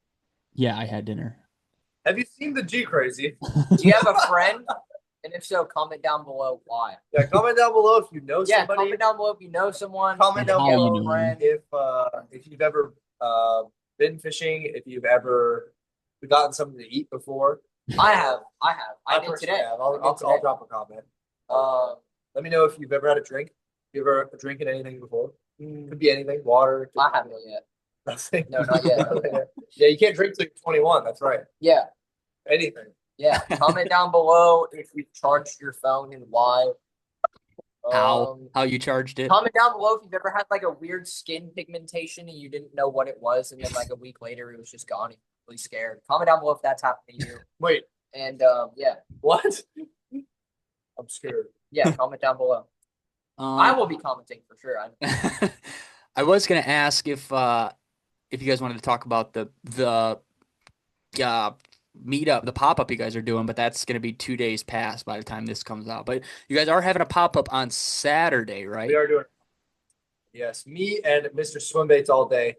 Yeah, I had dinner. Have you seen the G Crazy? Do you have a friend? And if so, comment down below why. Yeah, comment down below if you know Yeah, somebody. comment down below if you know someone. Comment And down how you below know them. if you've ever been fishing, if you've ever gotten something to eat before. I have. I did personally today. have. I I'll did today. drop a comment. Let me know if you've ever had a drink. You ever drinking anything before? Could be anything. Water. I haven't yet. Nothing. No, not yet. Not yet. Yeah, you can't drink till you're 21. That's right. Yeah, Anything. yeah. Comment down below if you charged your phone and why. How you charged it? Comment down below if you've ever had like a weird skin pigmentation and you didn't know what it was, and then like a week later it was just gone. And you're really scared. Comment down below if that's happened to you. Wait, And yeah, what? I'm scared. yeah. Comment down below. I will be commenting for sure. I was gonna ask if you guys wanted to talk about the meetup, the pop-up you guys are doing, but that's gonna be 2 days past by the time this comes out. But you guys are having a pop-up on Saturday, right? We are doing. Yes, me and Mr. Swimbaits all day,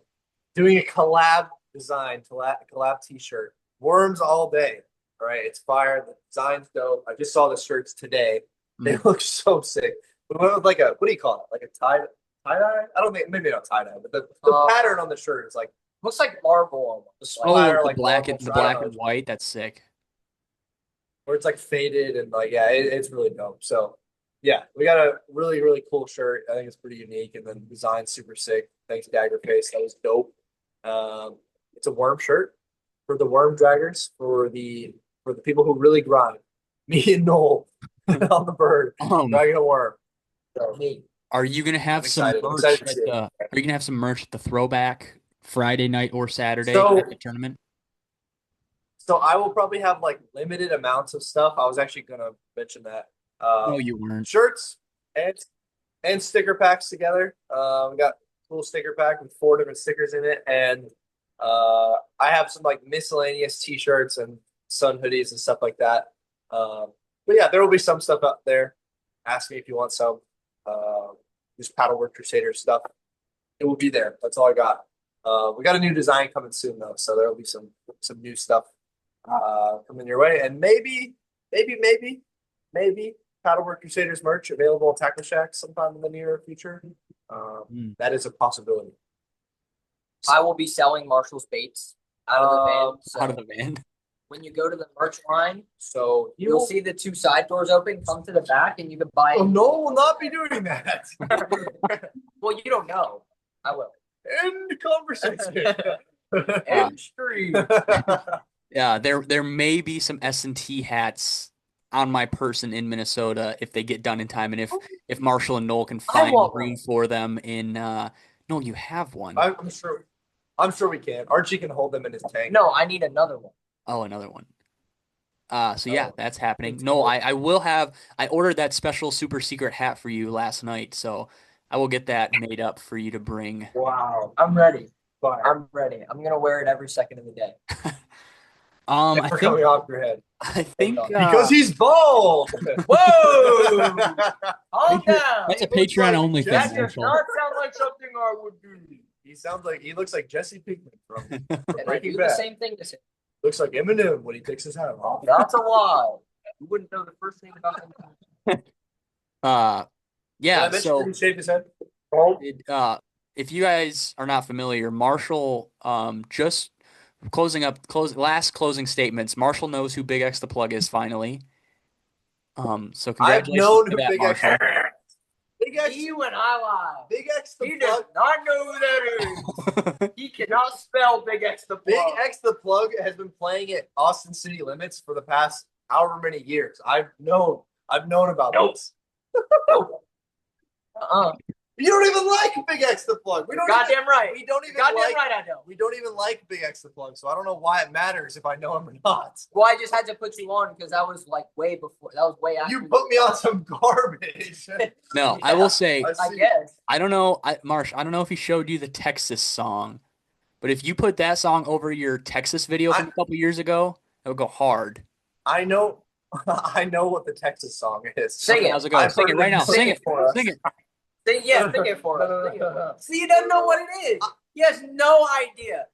doing a collab design, collab T-shirt. Worms all day. All right, it's fire. The design's dope. I just saw the shirts today. They look so sick. We went with like a, what do you call it? Like a tie dye? I don't think, maybe not tie dye, but the pattern on the shirt is like, Looks like marble almost. Oh, Fire, the like black marble, and I don't know. white. That's sick. where it's like faded and like, yeah, it's really dope. So yeah, we got a really, really cool shirt. I think it's pretty unique, and then design's super sick. Thanks Daggerface. That was dope. It's a worm shirt for the worm draggers, for the people who really grind. Me and Nole on the bird, dragging a worm. So Me. Are you gonna have I'm some excited. I'm merch excited to at see it. the? Are you gonna have some merch at the throwback Friday night or Saturday So- at the tournament? So I will probably have like limited amounts of stuff. I was actually gonna mention that. No, you weren't. Shirts and sticker packs together. We got a cool sticker pack with 4 different stickers in it, and I have some like miscellaneous T-shirts and sun hoodies and stuff like that. But yeah, there will be some stuff out there. Ask me if you want some. Just Paddlework Crusader stuff. It will be there. That's all I got. We got a new design coming soon though, so there will be some new stuff coming your way, and maybe Paddlework Crusaders merch available at Tackle Shack sometime in the near future. That is a possibility. I will be selling Marshall's baits out of the van. So Out of the van. when you go to the merch line, So you'll see the 2 side doors open. Come to the back, and you can buy. Oh, Noel will not be doing that. Well, you don't know. I will. End conversation. End stream. Yeah, there may be some S&T hats on my person in Minnesota if they get done in time, and if Marshall and Nole can find want room one. for them in. No, you have one. I'm sure we can. Archie can hold them in his tank. No, I need another one. Oh, another one. So yeah, that's happening. It's No, cool. I will have. I ordered that special super secret hat for you last night, so I will get that made up for you to bring. Wow. I'm ready. Fire. I'm ready. I'm gonna wear it every second of the day. I Never think coming off your head. I think Because he's bald. Whoa! Calm down. that's a He looks Patreon like only thing, That does Marshall. not sound like something I would do. He looks like Jesse Pinkman from And I Breaking do the Bad. same thing to him. Looks like Eminem when he takes his hat off. That's a lie. You wouldn't know the first thing about him. Did Yeah. I mention So that he shaved his head? Bald? if you guys are not familiar, Marshall just last closing statements. Marshall knows who Big X the Plug is finally. So I've congratulations known to who that, Big X. Marshall. Big X. You and I lie. Big X the He does Plug. not know who that is. He cannot spell Big X the Big Plug. X the Plug has been playing at Austin City Limits for the past however many years. I've known about this. Uh-uh. You don't even like Big X the Plug. We don't Goddamn right. We don't even Goddamn like. right I don't. We don't even like Big X the Plug, so I don't know why it matters if I know him or not. Well, I just had to put you on because that was like way before. That was way after. You put me on some garbage. No, I Yeah, will say, I guess. I don't know, Marsh, I don't know if he showed you the Texas song, but if you put that song over your Texas video from a couple years ago, it would go hard. I know. I know what the Texas song is. Sing it. How's it go? Sing it right now. Sing it for us. Sing it. Sing it for us. No. Sing it for us. See, he doesn't know what it is. He has no idea.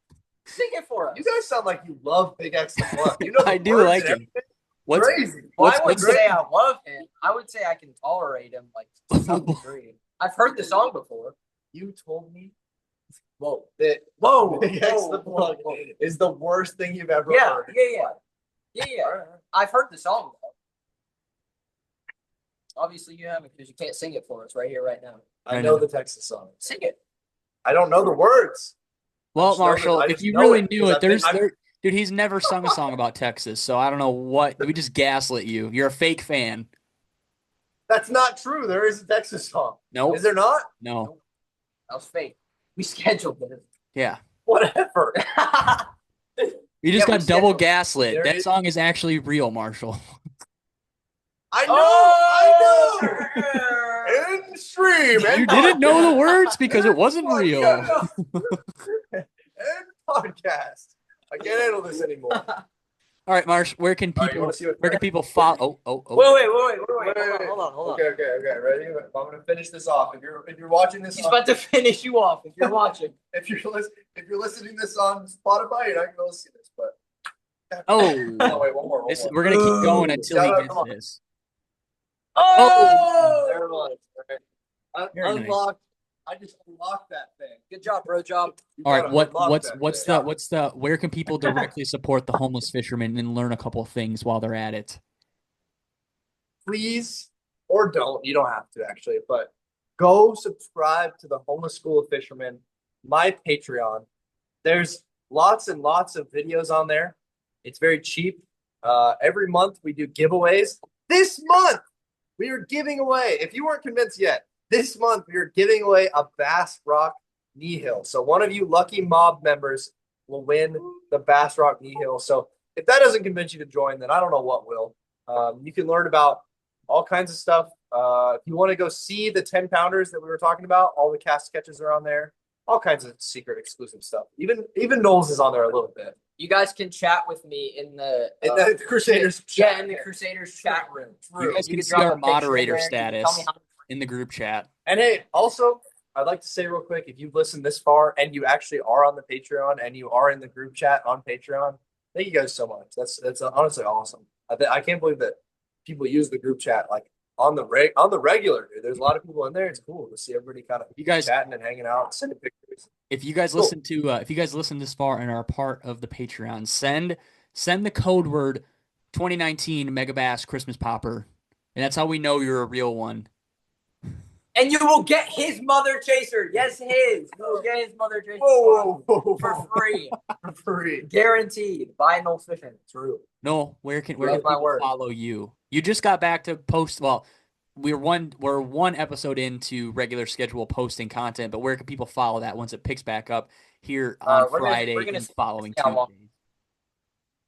Sing it for us. You guys sound like you love Big X the Plug. You know I the do words like and him. everything. What's Crazy. Well, what's- I wouldn't what's say I love him. I would say I can tolerate him, like to some degree. I've heard the song before. You told me Whoa. that Whoa. Big X the Plug is the worst thing you've ever Yeah, heard. yeah. I've heard the song though. Obviously you haven't because you can't sing it for us right here, right now. I know the Texas song. Sing it. I don't know the words. Well, just know Marshall, that- I if just you know really it knew because it, I've been- dude, he's never sung a song about Texas, so I don't know what. We just gaslit you. You're a fake fan. That's not true. There is a Texas song. Nope. Is there not? No. That was fake. We scheduled this. Yeah. Whatever. You just Yeah, we got double scheduled- gaslit. There That is- song is actually real, Marshall. I know. Oh! I know. In stream. You didn't know the words because it wasn't real. And podcast. I can't handle this anymore. All right, Marsh, where can All right, you people wanna see what- where can people follow? Oh. Wait. Hold on. Okay. Ready? I'm gonna finish this off. If you're watching this, He's about to finish you off if you're watching. if you're listening to this on Spotify, you're not gonna listen to this. But Oh. wait, one more. We're gonna keep going Ooh, until shout he out, gets come on. this. Oh! There it was. Okay. Very nice. Unlocked. I just unlocked that thing. Good job, bro. Job. You All right, gotta unlock what's that the thing. where can people directly support the homeless fisherman and learn a couple things while they're at it? Please or don't. You don't have to actually, but go subscribe to the Homeless School of Fishermen, my Patreon. There's lots and lots of videos on there. It's very cheap. Every month we do giveaways. This month we are giving away, if you weren't convinced yet, this month we are giving away a Bass Rock knee hill. So one of you lucky mob members will win the Bass Rock knee hill. So if that doesn't convince you to join, then I don't know what will. You can learn about all kinds of stuff. If you want to go see the 10 pounders that we were talking about, all the cast sketches are on there. All kinds of secret exclusive stuff. Even Noles is on there a little bit. You guys can chat with me in the Crusaders yeah, chat. in the Crusaders chat room. You guys can can see drop our a picture in moderator there, you can status. tell me how- In the group chat. And hey, also, I'd like to say real quick, if you've listened this far and you actually are on the Patreon and you are in the group chat on Patreon, thank you guys so much. That's honestly awesome. I can't believe that people use the group chat like on the regular, dude. There's a lot of people in there. It's cool to see everybody kind of You guys, chatting and hanging out, sending pictures. if you guys Cool. listen this far and are a part of the Patreon, send the code word 2019 Megabass Christmas Popper, and that's how we know you're a real one. And you will get his mother chaser. Yes, his. You will get his mother chaser Whoa, for free. for free. Guaranteed. Buy Noles.fishing. True. No, where can That's my people word. follow you? You just got back to post. Well, we're one episode into regular schedule posting content, but where can people follow that once it picks back up here on we're gonna- Friday we're gonna and see following how long-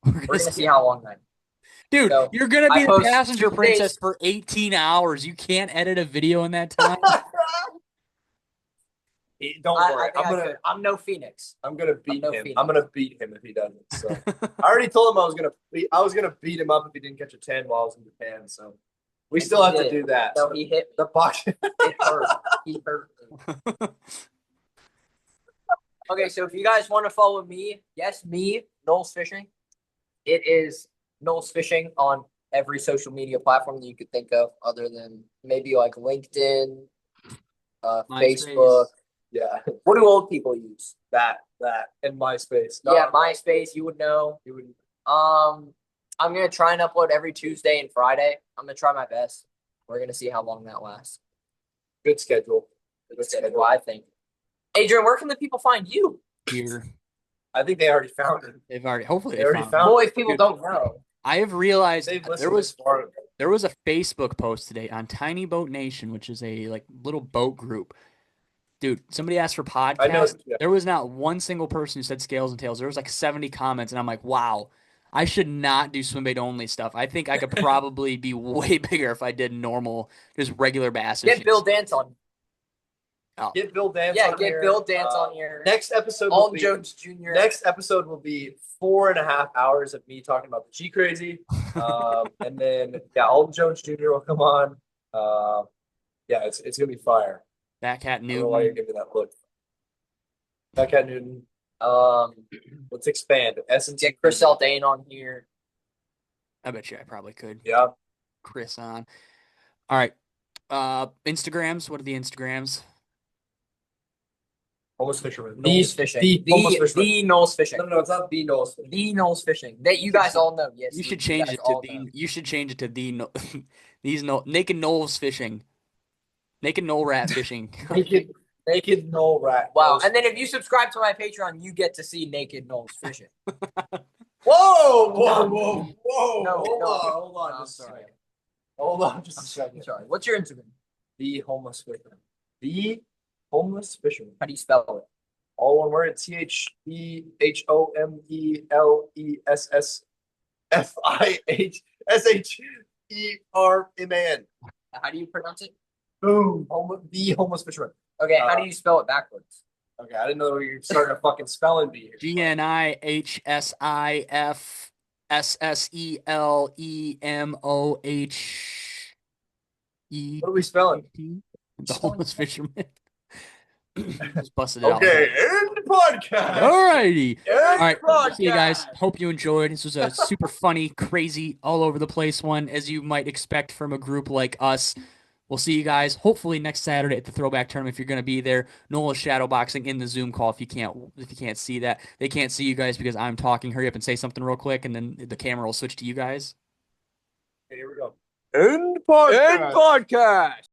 Tuesday? We're gonna see how long that. Dude, So, you're gonna I be the post passenger 2 princess days. for 18 hours. You can't edit a video in that time. Don't worry. I'm no Phoenix. I'm gonna beat no him. Phoenix. I'm gonna beat him if he doesn't. So I already told him I was gonna beat him up if he didn't catch a 10 while I was in Japan. So we And still he have to did. do that. No, So he hit me. the box. It hurt. He hurt me. Okay, so if you guys want to follow me, yes, me, Noles Fishing. It is Noles Fishing on every social media platform that you could think of, other than maybe like LinkedIn, MySpace. Facebook. Yeah, What do old people use? that and MySpace. Yeah, MySpace. You would know. You would. I'm gonna try and upload every Tuesday and Friday. I'm gonna try my best. We're gonna see how long that lasts. Good schedule. That's what I think. Adrian, where can the people find you? Here, I think they already found it. they've already hopefully They they already found. found- Well, if people Dude. don't know, I have realized They've there listened was this far. a Facebook post today on Tiny Boat Nation, which is a like little boat group. Dude, somebody asked for podcast. I know. Yeah. There was not one single person who said scales and tails. There was like 70 comments, and I'm like, wow, I should not do swim bait only stuff. I think I could probably be way bigger if I did normal, just regular bass Get fishing. Bill Dance on. Get Bill Dance. Yeah, on get here. Bill Dance on here. Next episode. will Alton be- Jones Jr. Next episode will be 4.5 hours of me talking about the G Crazy. And then Alton Jones Jr. will come on. It's gonna be fire. Backhat I don't know why you're Newton. giving that look. Backhat Newton. Let's expand. S&T. Get Chris Aldane on here. I bet you I probably could. Yeah. Chris on. All right. Instagrams. What are the Instagrams? Homeless Fisherman. Noles fishing. The Homeless Fisherman. The Noles fishing. No, it's not the Noles Fishing. The Noles fishing. That you guys all know. Yes. You should change guys it to all the. know. You should change it to the. These naked Noles fishing. Naked Nole rat fishing. Naked Nole rat. Wow. And then if you subscribe to my Patreon, you get to see naked Noles fishing. Whoa! No, Hold on, I'm just a sorry. second. Hold on, just a I'm second. sorry. What's your Instagram? The Homeless Fisherman. The Homeless Fisherman. How do you spell it? All one word. THEHOMELESSFIHSHERMAN. How do you pronounce it? Boom. The Homeless Fisherman. Okay. How do you spell it backwards? Okay, I didn't know we were starting a fucking spelling bee here. GNIHSIFSSELEMOHE. What are we spelling? The Homeless Fisherman. Just busted it out. Okay, end podcast. Alrighty. End All right. podcast. See you guys. Hope you enjoyed. This was a super funny, crazy, all over the place one, as you might expect from a group like us. We'll see you guys hopefully next Saturday at the Throwback Tournament if you're going to be there. Nole is shadowboxing in the Zoom call if you can't see that. They can't see you guys because I'm talking. Hurry up and say something real quick, and then the camera will switch to you guys. Okay, here we go. End podcast.